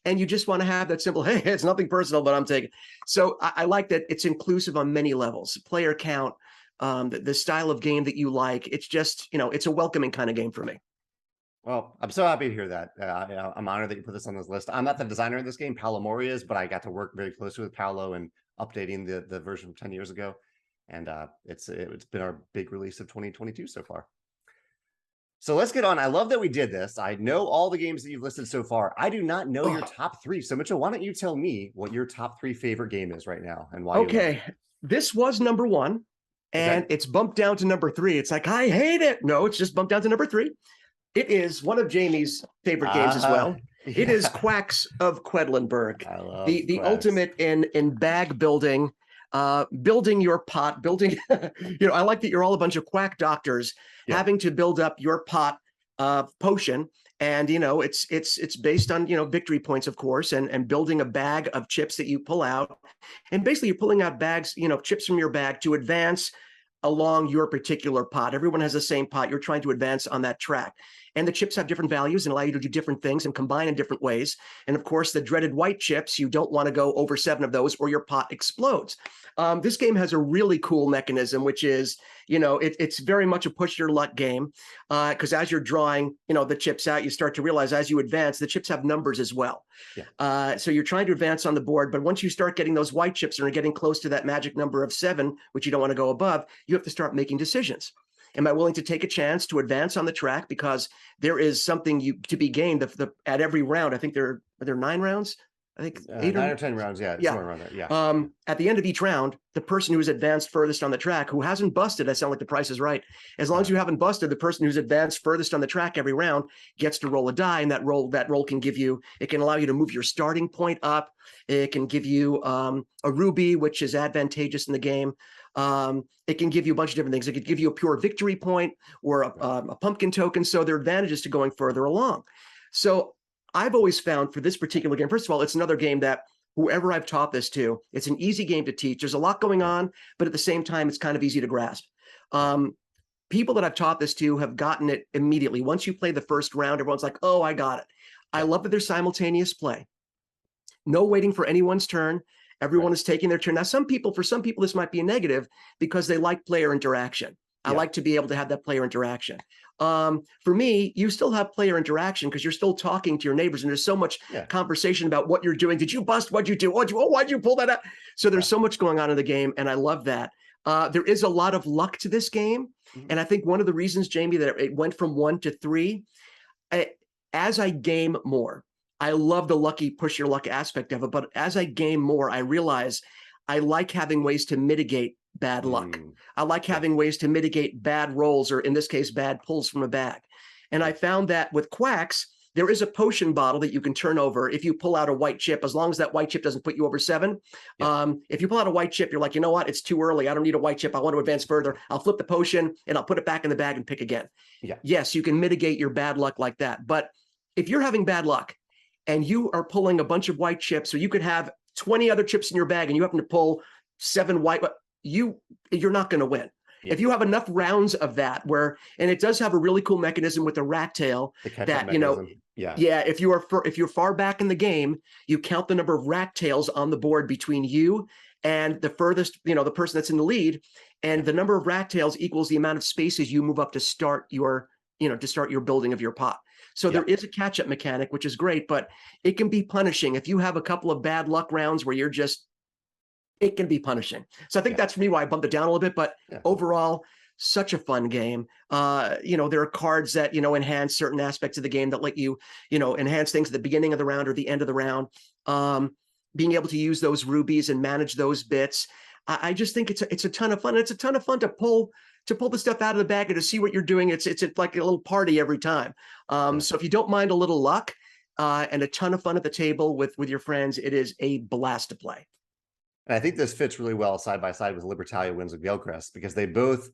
and you just want to have that simple, hey, it's nothing personal, but I'm taking. So I like that it's inclusive on many levels, player count, the style of game that you like. It's just, it's a welcoming kind of game for me. Well, I'm so happy to hear that. I'm honored that you put this on this list. I'm not the designer of this game. Paolo Mori is, but I got to work very closely with Paolo and updating the version from 10 years ago. And it's been our big release of 2022 so far. So let's get on. I love that we did this. I know all the games that you've listed so far. I do not know your top 3. So Mitchell, why don't you tell me what your top 3 favorite game is right now and why? Okay, this was number 1. And it's bumped down to number 3. It's like, I hate it. No, it's just bumped down to number 3. It is one of Jamey's favorite games as well. Yeah. It is Quacks of Quedlinburg, the ultimate in bag building, building your pot, building. I like that you're all a bunch of quack doctors having to build up your pot potion, and it's based on victory points, of course, and building a bag of chips that you pull out, and basically you're pulling out bags, chips from your bag to advance along your particular pot. Everyone has the same pot. You're trying to advance on that track. And the chips have different values and allow you to do different things and combine in different ways. And of course, the dreaded white chips, you don't want to go over 7 of those or your pot explodes. This game has a really cool mechanism, which is, it's very much a push your luck game. Because as you're drawing, the chips out, you start to realize as you advance, the chips have numbers as well. Yeah. So you're trying to advance on the board, but once you start getting those white chips and are getting close to that magic number of 7, which you don't want to go above, you have to start making decisions. Am I willing to take a chance to advance on the track because there is something to be gained at every round? I think are there 9 rounds? I think 8 9 or 10 rounds. Yeah. Around that. Yeah. At the end of each round, the person who's advanced furthest on the track, who hasn't busted, I sound like The Price is Right. As long as you haven't busted, the person who's advanced furthest on the track every round gets to roll a die, and that roll can give you. It can allow you to move your starting point up. It can give you a ruby, which is advantageous in the game. It can give you a bunch of different things. It could give you a pure victory point or a pumpkin token. So there are advantages to going further along. So I've always found for this particular game, first of all, it's another game that whoever I've taught this to, it's an easy game to teach. There's a lot going on, but at the same time, it's kind of easy to grasp. People that I've taught this to have gotten it immediately. Once you play the first round, everyone's like, oh, I got it. I love that there's simultaneous play. No waiting for anyone's turn. Everyone is taking their turn. Now, for some people, this might be a negative because they like player interaction. I like to be able to have that player interaction. For me, you still have player interaction because you're still talking to your neighbors, and there's so much conversation about what you're doing. Did you bust? What'd you do? Why'd you pull that out? So there's so much going on in the game, and I love that. There is a lot of luck to this game, and I think one of the reasons, Jamey, that it went from 1 to 3, as I game more, I love the lucky push your luck aspect of it. But as I game more, I realize I like having ways to mitigate bad luck. I like having ways to mitigate bad rolls, or in this case, bad pulls from a bag. And I found that with Quacks, there is a potion bottle that you can turn over if you pull out a white chip, as long as that white chip doesn't put you over 7. If you pull out a white chip, you're like, you know what? It's too early. I don't need a white chip. I want to advance further. I'll flip the potion and I'll put it back in the bag and pick again. Yes, you can mitigate your bad luck like that. But if you're having bad luck and you are pulling a bunch of white chips, or you could have 20 other chips in your bag and you happen to pull 7 white, you're not going to win. If you have enough rounds of that, and it does have a really cool mechanism with the rat tail that, you know, if you're far back in the game, you count the number of rat tails on the board between you and the furthest, you know, the person that's in the lead, and the number of rat tails equals the amount of spaces you move up to start your, you know, to start your building of your pot. So there is a catch-up mechanic, which is great, but it can be punishing if you have a couple of bad luck rounds where you're just, it can be punishing. So I think that's for me why I bumped it down a little bit, but overall, such a fun game. You know, there are cards that, you know, enhance certain aspects of the game that let you, you know, enhance things at the beginning of the round or the end of the round. Being able to use those rubies and manage those bits. I just think it's a ton of fun. It's a ton of fun to pull the stuff out of the bag and to see what you're doing. It's like a little party every time. So if you don't mind a little luck and a ton of fun at the table with your friends, it is a blast to play. And I think this fits really well side by side with Libertalia Wins with Galecrest, because they both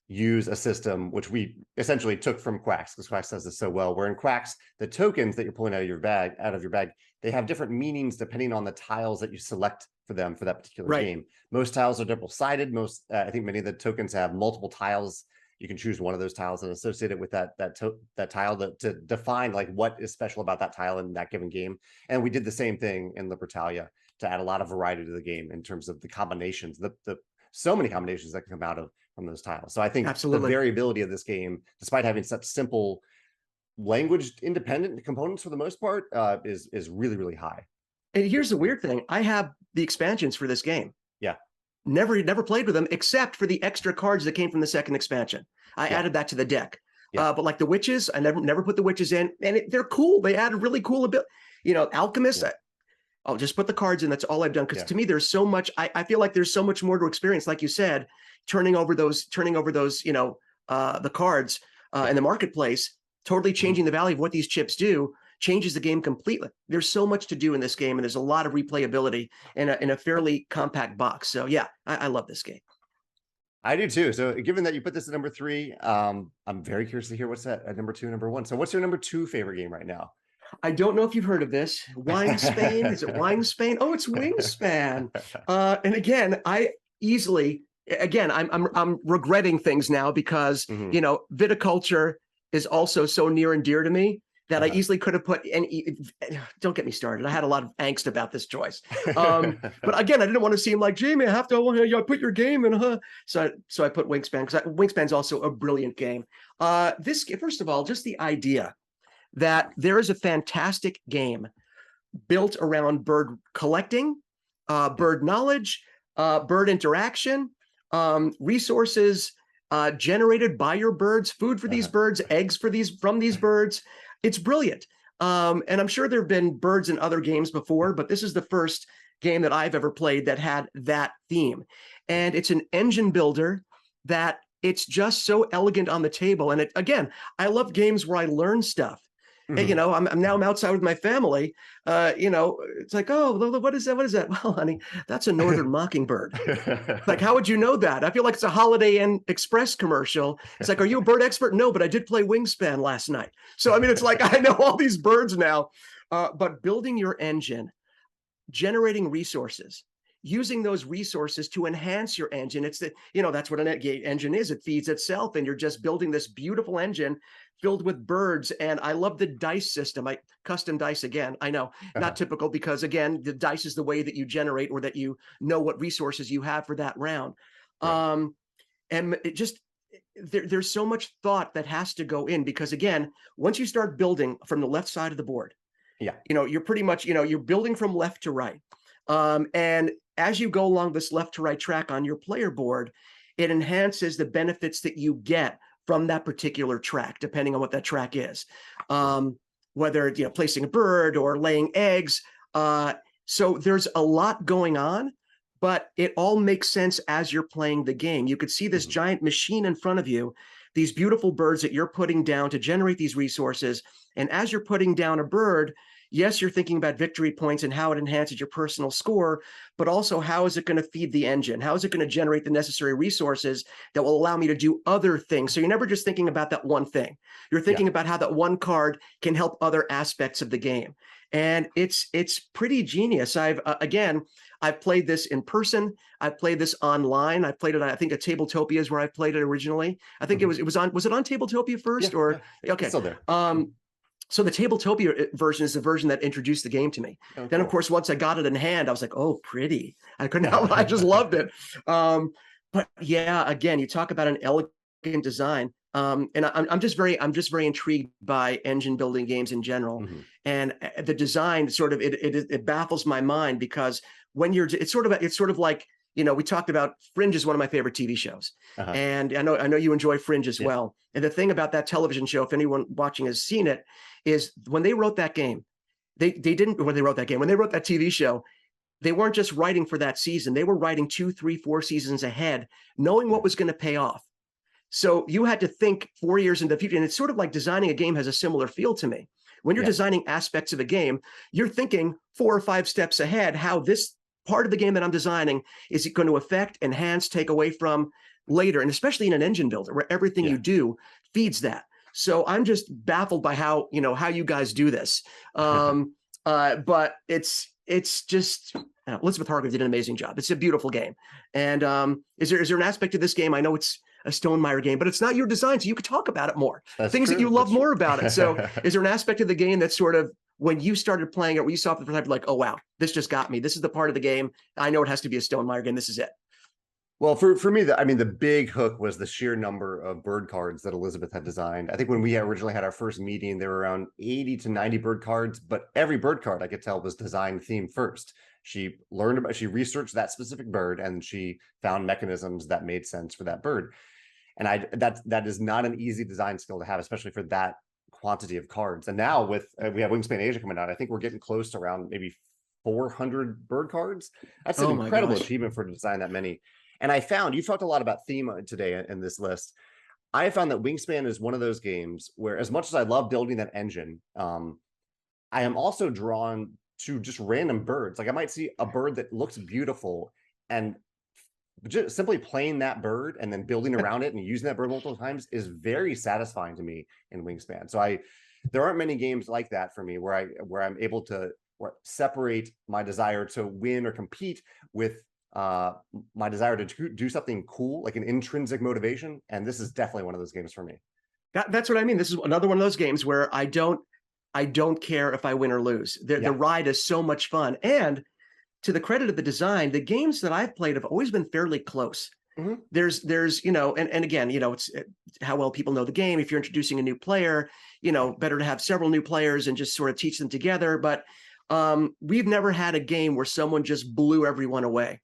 use a system which we essentially took from Quacks, because Quacks does this so well, where in Quacks, the tokens that you're pulling out of your bag, they have different meanings depending on the tiles that you select for them for that particular game. Most tiles are double-sided. I think many of the tokens have multiple tiles. You can choose one of those tiles and associate it with that tile to define like what is special about that tile in that given game. And we did the same thing in Libertalia to add a lot of variety to the game in terms of the combinations, so many combinations that can come out from those tiles. So I think the variability of this game, despite having such simple language independent components for the most part, is really, really high. And here's the weird thing. I have the expansions for this game. Never played with them except for the extra cards that came from the second expansion. I added that to the deck. But like the witches, I never put the witches in, and they're cool. They added really cool ability. You know, alchemists, I'll just put the cards in. That's all I've done. Because to me, there's so much. I feel like there's so much more to experience. Like you said, turning over those, you know, the cards in the marketplace, totally changing the value of what these chips do, changes the game completely. There's so much to do in this game, and there's a lot of replayability in a fairly compact box. So yeah, I love this game. I do too. So given that you put this at number 3, I'm very curious to hear what's at number 2 and number 1. So what's your number 2 favorite game right now? I don't know if you've heard of this. Wingspan? Is it Wingspan? Oh, it's Wingspan. And again, I'm regretting things now because, you know, viticulture is also so near and dear to me that I easily could have put don't get me started. I had a lot of angst about this choice. But again, I didn't want to seem like, Jamey, I have to put your game in. So I put Wingspan, because Wingspan's also a brilliant game. First of all, just the idea that there is a fantastic game built around bird collecting, bird knowledge, bird interaction, resources generated by your birds, food for these birds, eggs from these birds. It's brilliant. And I'm sure there have been birds in other games before, but this is the first game that I've ever played that had that theme. And it's an engine builder that it's just so elegant on the table. And again, I love games where I learn stuff. And, you know, I'm outside with my family. You know, it's like, oh, what is that? What is that? Well, honey, that's a northern mockingbird. Like, how would you know that? I feel like it's a Holiday Inn Express commercial. It's like, are you a bird expert? No, but I did play Wingspan last night. So, I mean, it's like, I know all these birds now. But building your engine, generating resources, using those resources to enhance your engine. That's what an engine is. It feeds itself, and you're just building this beautiful engine filled with birds. And I love the dice system. Custom dice again. I know, not typical, because again, the dice is the way that you generate, or that you know what resources you have for that round. And it just, there's so much thought that has to go in, because again, once you start building from the left side of the board, you know, you're pretty much, you know, you're building from left to right. And as you go along this left to right track on your player board, it enhances the benefits that you get from that particular track, depending on what that track is. whether it's, placing a bird or laying eggs. So there's a lot going on, but it all makes sense as you're playing the game. You could see this giant machine in front of you, these beautiful birds that you're putting down to generate these resources. And as you're putting down a bird, yes, you're thinking about victory points and how it enhances your personal score, but also how is it going to feed the engine? How is it going to generate the necessary resources that will allow me to do other things? So you're never just thinking about that one thing. You're thinking about how that one card can help other aspects of the game. And it's pretty genius. I've played this in person. I've played this online. I played it on, I think, at Tabletopia is where I played it originally. I think was it on Tabletopia first? Okay. It's still there. So the Tabletopia version is the version that introduced the game to me. Oh, then, of course, once I got it in hand, I was like, oh, pretty. I couldn't help it. I just loved it. But yeah, again, you talk about an elegant design. And I'm just very intrigued by engine building games in general. And the design sort of, it baffles my mind, because when it's sort of like, we talked about Fringe is one of my favorite TV shows. And I know you enjoy Fringe as well. And the thing about that television show, if anyone watching has seen it, is when they wrote that game, when they wrote that TV show, they weren't just writing for that season. They were writing 2, 3, 4 seasons ahead, knowing what was going to pay off. So you had to think 4 years into the future. And it's sort of like designing a game has a similar feel to me. When you're designing aspects of a game, you're thinking 4 or 5 steps ahead, how this part of the game that I'm designing is it going to affect, enhance, take away from later. And especially in an engine builder where everything you do feeds that. So I'm just baffled by how you guys do this. But it's just, Elizabeth Hargrave did an amazing job. It's a beautiful game. And is there an aspect of this game? I know it's a Stonemaier game, but it's not your design, so you could talk about it more. Things that you love more about it. So is there an aspect of the game that sort of, when you started playing it, when you saw it for the first time, like, oh, wow, this just got me. This is the part of the game. I know it has to be a Stonemaier game. This is it. Well, for me, the big hook was the sheer number of bird cards that Elizabeth had designed. I think when we originally had our first meeting, there were around 80 to 90 bird cards, but every bird card I could tell was design themed first. She researched that specific bird, and she found mechanisms that made sense for that bird. And that is not an easy design skill to have, especially for that quantity of cards. And now with we have Wingspan Asia coming out, I think we're getting close to around maybe 400 bird cards. That's an incredible achievement for to design that many. And I found, you talked a lot about theme today in this list. I found that Wingspan is one of those games where, as much as I love building that engine, I am also drawn to just random birds. Like I might see a bird that looks beautiful, and just simply playing that bird and then building around it and using that bird multiple times is very satisfying to me in Wingspan. So there aren't many games like that for me where I'm able to separate my desire to win or compete with my desire to do something cool, like an intrinsic motivation. And this is definitely one of those games for me. That's what I mean. This is another one of those games where I don't care if I win or lose. The ride is so much fun. And to the credit of the design, the games that I've played have always been fairly close. There's and again, it's how well people know the game. If you're introducing a new player, better to have several new players and just sort of teach them together. But we've never had a game where someone just blew everyone away.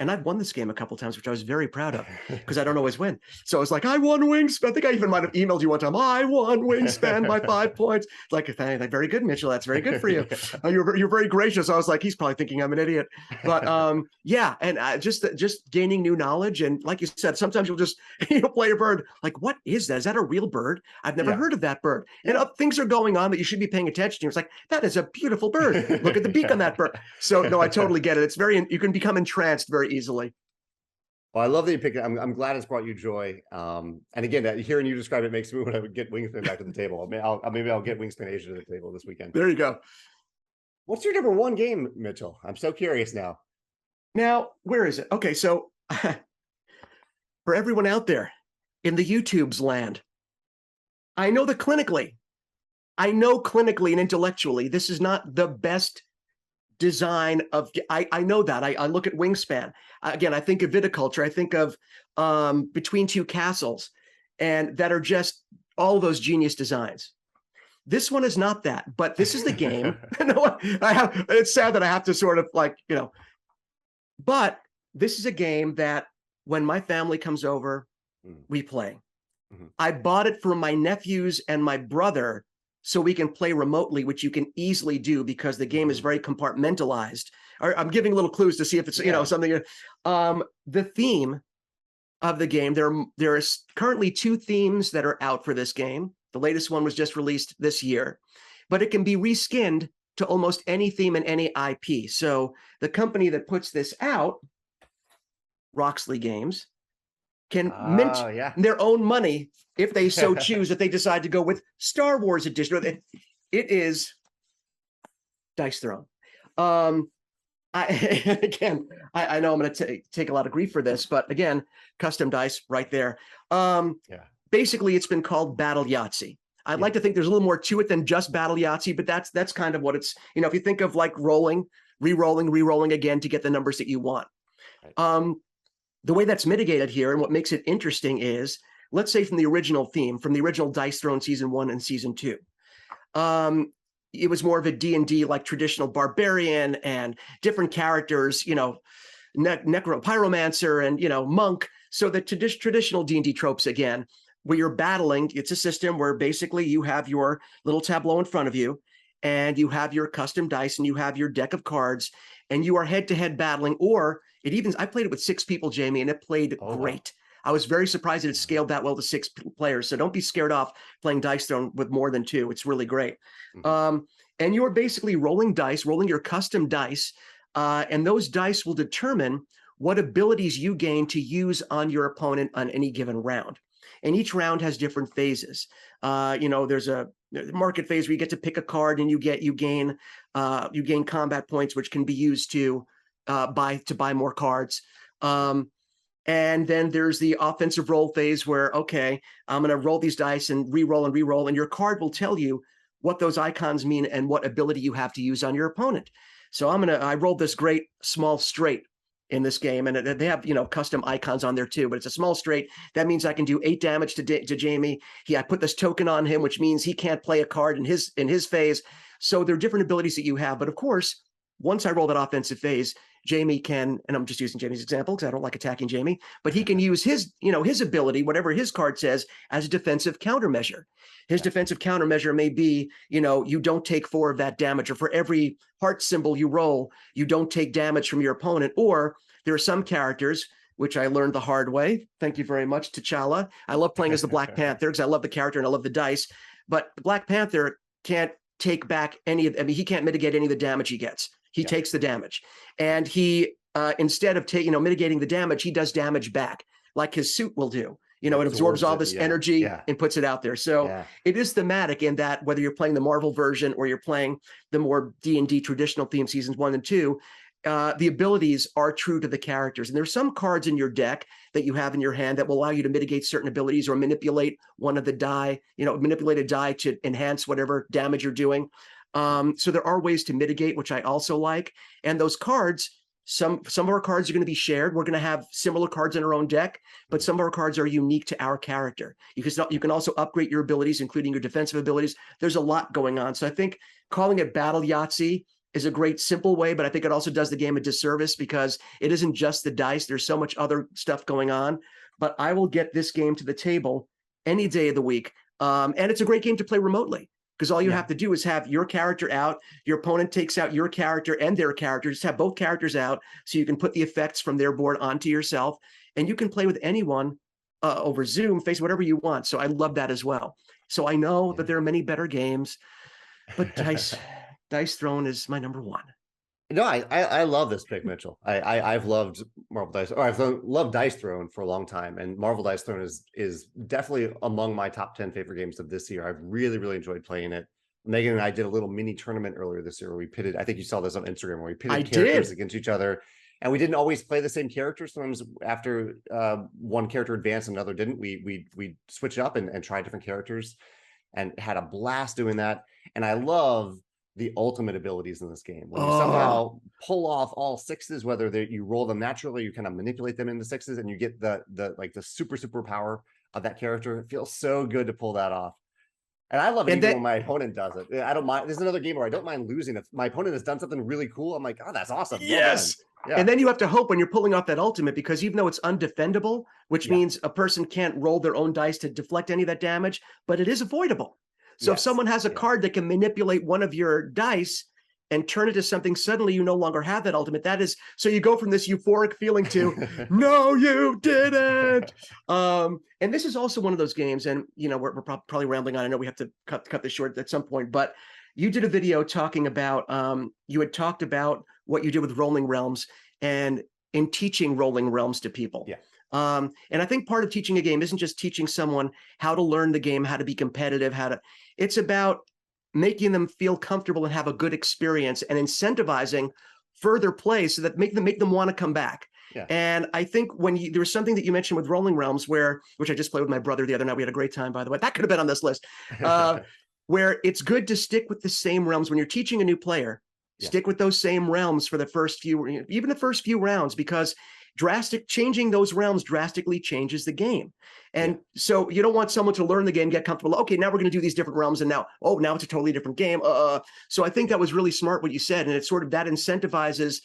And I've won this game a couple of times, which I was very proud of, because I don't always win. So I was like, I won Wingspan. I think I even might have emailed you one time. I won Wingspan by 5 points. Like, very good, Mitchell. That's very good for you. You're very gracious. I was like, he's probably thinking I'm an idiot. But and just gaining new knowledge. And like you said, sometimes you'll just play a bird. Like, what is that? Is that a real bird? I've never heard of that bird. And things are going on that you should be paying attention to. It's like, that is a beautiful bird. Look at the beak on that bird. So no, I totally get it. It's you can become entranced very easily. Well, I love that you picked it. I'm glad it's brought you joy. And again, hearing you describe it makes me want to get Wingspan back to the table. Maybe I'll get Wingspan Asia to the table this weekend. There you go. What's your number one game, Mitchell? I'm so curious now. Now, where is it? Okay, so for everyone out there in the YouTube's land, I know clinically and intellectually, this is not the best design of, I know that. I look at Wingspan. Again, I think of Viticulture. I think of Between Two Castles, and that are just all those genius designs. This one is not that, but this is the game. It's sad that I have to sort of but this is a game that when my family comes over, we play. I bought it for my nephews and my brother so we can play remotely, which you can easily do because the game is very compartmentalized. I'm giving little clues to see if it's, you know, something. The theme of the game, there are currently 2 themes that are out for this game. The latest one was just released this year, but it can be reskinned to almost any theme and any IP. So the company that puts this out, Roxley Games, can mint their own money if they so choose, if they decide to go with Star Wars edition. It is Dice Throne. I know I'm going to take a lot of grief for this, but again, custom dice right there. Basically, it's been called Battle Yahtzee. I'd like to think there's a little more to it than just Battle Yahtzee, but that's kind of what it's, you know, if you think of like rolling, re-rolling again to get the numbers that you want. The way that's mitigated here and what makes it interesting is, let's say from the original theme, from the original Dice Throne Season 1 and Season 2, it was more of a D&D like traditional barbarian and different characters, you know, pyromancer and, you know, monk. So the traditional D&D tropes again, where you're battling, it's a system where basically you have your little tableau in front of you and you have your custom dice and you have your deck of cards and you are head-to-head battling, or I played it with 6 people, Jamey, and it played great. I was very surprised that it scaled that well to 6 players. So don't be scared off playing Dice Throne with more than 2. It's really great. And you're basically rolling dice, rolling your custom dice, and those dice will determine what abilities you gain to use on your opponent on any given round. And each round has different phases. You know, there's a market phase where you get to pick a card and you gain combat points, which can be used to buy more cards. And then there's the offensive roll phase where, okay, I'm going to roll these dice and re-roll, and your card will tell you what those icons mean and what ability you have to use on your opponent. So I rolled this great small straight in this game, and they have, you know, custom icons on there too, but it's a small straight. That means I can do 8 damage to Jamey. I put this token on him, which means he can't play a card in his phase. So there are different abilities that you have. But of course, once I roll that offensive phase, Jamey can, and I'm just using Jamey's example because I don't like attacking Jamey, but he can use his ability, whatever his card says, as a defensive countermeasure. His defensive countermeasure may be, you know, you don't take 4 of that damage, or for every heart symbol you roll, you don't take damage from your opponent. Or there are some characters, which I learned the hard way. Thank you very much, T'Challa. I love playing as the Black Panther because I love the character and I love the dice. But the Black Panther can't take back he can't mitigate any of the damage he gets. He takes the damage, and he instead of mitigating the damage, he does damage back, like his suit will do. You know, it absorbs all this energy and puts it out there. So it is thematic in that whether you're playing the Marvel version or you're playing the more D&D traditional theme seasons 1 and 2, the abilities are true to the characters. And there's some cards in your deck that you have in your hand that will allow you to mitigate certain abilities or manipulate one of the die, manipulate a die to enhance whatever damage you're doing. So there are ways to mitigate, which I also like. And those cards, some of our cards are going to be shared. We're going to have similar cards in our own deck, but some of our cards are unique to our character. You can also upgrade your abilities, including your defensive abilities. There's a lot going on. So I think calling it Battle Yahtzee is a great simple way, but I think it also does the game a disservice because it isn't just the dice. There's so much other stuff going on. But I will get this game to the table any day of the week. And it's a great game to play remotely, because all you have to do is have your character out, your opponent takes out your character and their character, just have both characters out so you can put the effects from their board onto yourself, and you can play with anyone over Zoom, Face, whatever you want. So I love that as well. So I know that there are many better games, but Dice Throne is my number 1. No, I love this pick, Mitchell. I've loved Marvel Dice, or I've loved Dice Throne for a long time, and Marvel Dice Throne is definitely among my top 10 favorite games of this year. I've really enjoyed playing it. Megan and I did a little mini tournament earlier this year where we pitted, I think you saw this on Instagram, where we pitted characters against each other, and we didn't always play the same characters. Sometimes after one character advanced and another didn't, we switched up and tried different characters and had a blast doing that. And I love the ultimate abilities in this game, when you somehow pull off all 6s, whether you roll them naturally, you kind of manipulate them into 6s, and you get the super power of that character. It feels so good to pull that off. And I love it even when my opponent does it. I don't mind. There's another game where I don't mind losing. If my opponent has done something really cool, I'm like, oh, that's awesome. Yes. Well, and then you have to hope when you're pulling off that ultimate, because even though it's undefendable, which means a person can't roll their own dice to deflect any of that damage, but it is avoidable. So if Yes. someone has a Yeah. card that can manipulate one of your dice and turn it to something, suddenly you no longer have that ultimate. That is, so you go from this euphoric feeling to, no, you didn't. And this is also one of those games, and we're probably rambling on. I know we have to cut this short at some point, but you did a video talking about, you had talked about what you did with Rolling Realms and in teaching Rolling Realms to people. Yeah. And I think part of teaching a game isn't just teaching someone how to learn the game, how to be competitive, it's about making them feel comfortable and have a good experience and incentivizing further play so that make them want to come back. Yeah. And I think there was something that you mentioned with Rolling Realms which I just played with my brother the other night. We had a great time, by the way. That could have been on this list. Where it's good to stick with the same realms when you're teaching a new player. Yeah. Stick with those same realms for the first few, even the first few rounds, because changing those realms drastically changes the game. And so you don't want someone to learn the game, get comfortable. Okay, now we're going to do these different realms, and now it's a totally different game. So I think that was really smart what you said, and it's sort of that incentivizes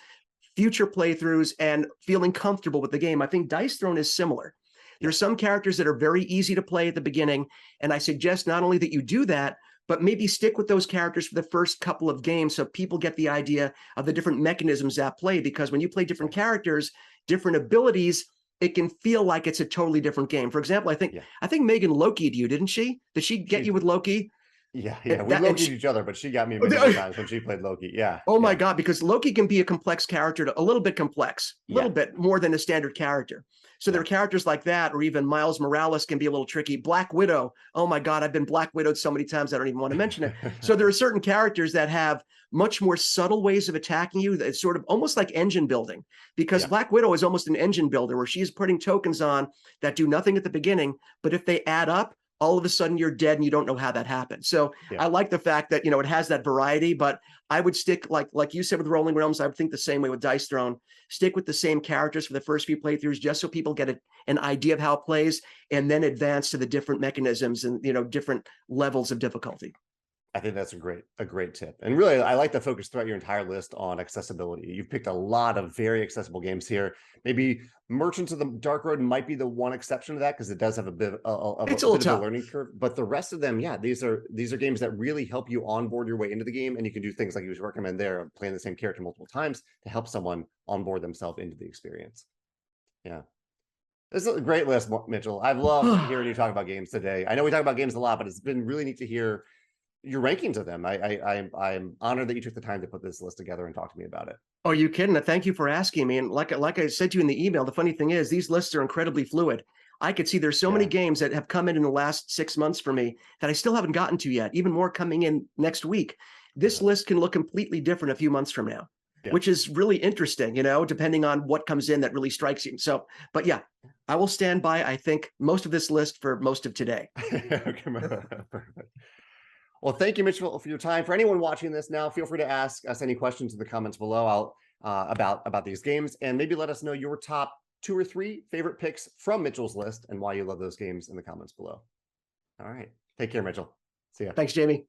future playthroughs and feeling comfortable with the game. I think Dice Throne is similar. There's some characters that are very easy to play at the beginning, and I suggest not only that you do that, but maybe stick with those characters for the first couple of games so people get the idea of the different mechanisms at play. Because when you play different characters, different abilities, it can feel like it's a totally different game. For example, I think Megan Loki'd you, didn't she? Did she get you with Loki? Yeah. We Loki'd each other, but she got me many times when she played Loki. Yeah. Oh my God, because Loki can be a complex character, a little bit complex, a little bit more than a standard character. So there are characters like that, or even Miles Morales can be a little tricky. Black Widow, oh my God, I've been Black Widowed so many times I don't even want to mention it. So there are certain characters that have much more subtle ways of attacking you. It's sort of almost like engine building, because Black Widow is almost an engine builder where she's putting tokens on that do nothing at the beginning, but if they add up, all of a sudden you're dead and you don't know how that happened. So I like the fact that, it has that variety, but I would stick, like you said with Rolling Realms, I would think the same way with Dice Throne. Stick with the same characters for the first few playthroughs, just so people get an idea of how it plays, and then advance to the different mechanisms and, different levels of difficulty. I think that's a great tip. And really, I like the focus throughout your entire list on accessibility. You've picked a lot of very accessible games here. Maybe Merchants of the Dark Road might be the one exception to that, because it does have a bit of a learning curve. But the rest of them, these are games that really help you onboard your way into the game, and you can do things like you recommend there, of playing the same character multiple times to help someone onboard themselves into the experience. Yeah. This is a great list, Mitchell. I've loved hearing you talk about games today. I know we talk about games a lot, but it's been really neat to hear your rankings of them. I'm honored that you took the time to put this list together and talk to me about it. Oh, you kidding? Thank you for asking me. And like I said to you in the email, the funny thing is these lists are incredibly fluid. I could see there's so many games that have come in the last 6 months for me that I still haven't gotten to yet, even more coming in next week. This list can look completely different a few months from now, which is really interesting, depending on what comes in that really strikes you. So, but yeah, I will stand by, I think, most of this list for most of today. Perfect. Well, thank you, Mitchell, for your time. For anyone watching this now, feel free to ask us any questions in the comments below about these games, and maybe let us know your top 2 or 3 favorite picks from Mitchell's list and why you love those games in the comments below. All right. Take care, Mitchell. See ya. Thanks, Jamey.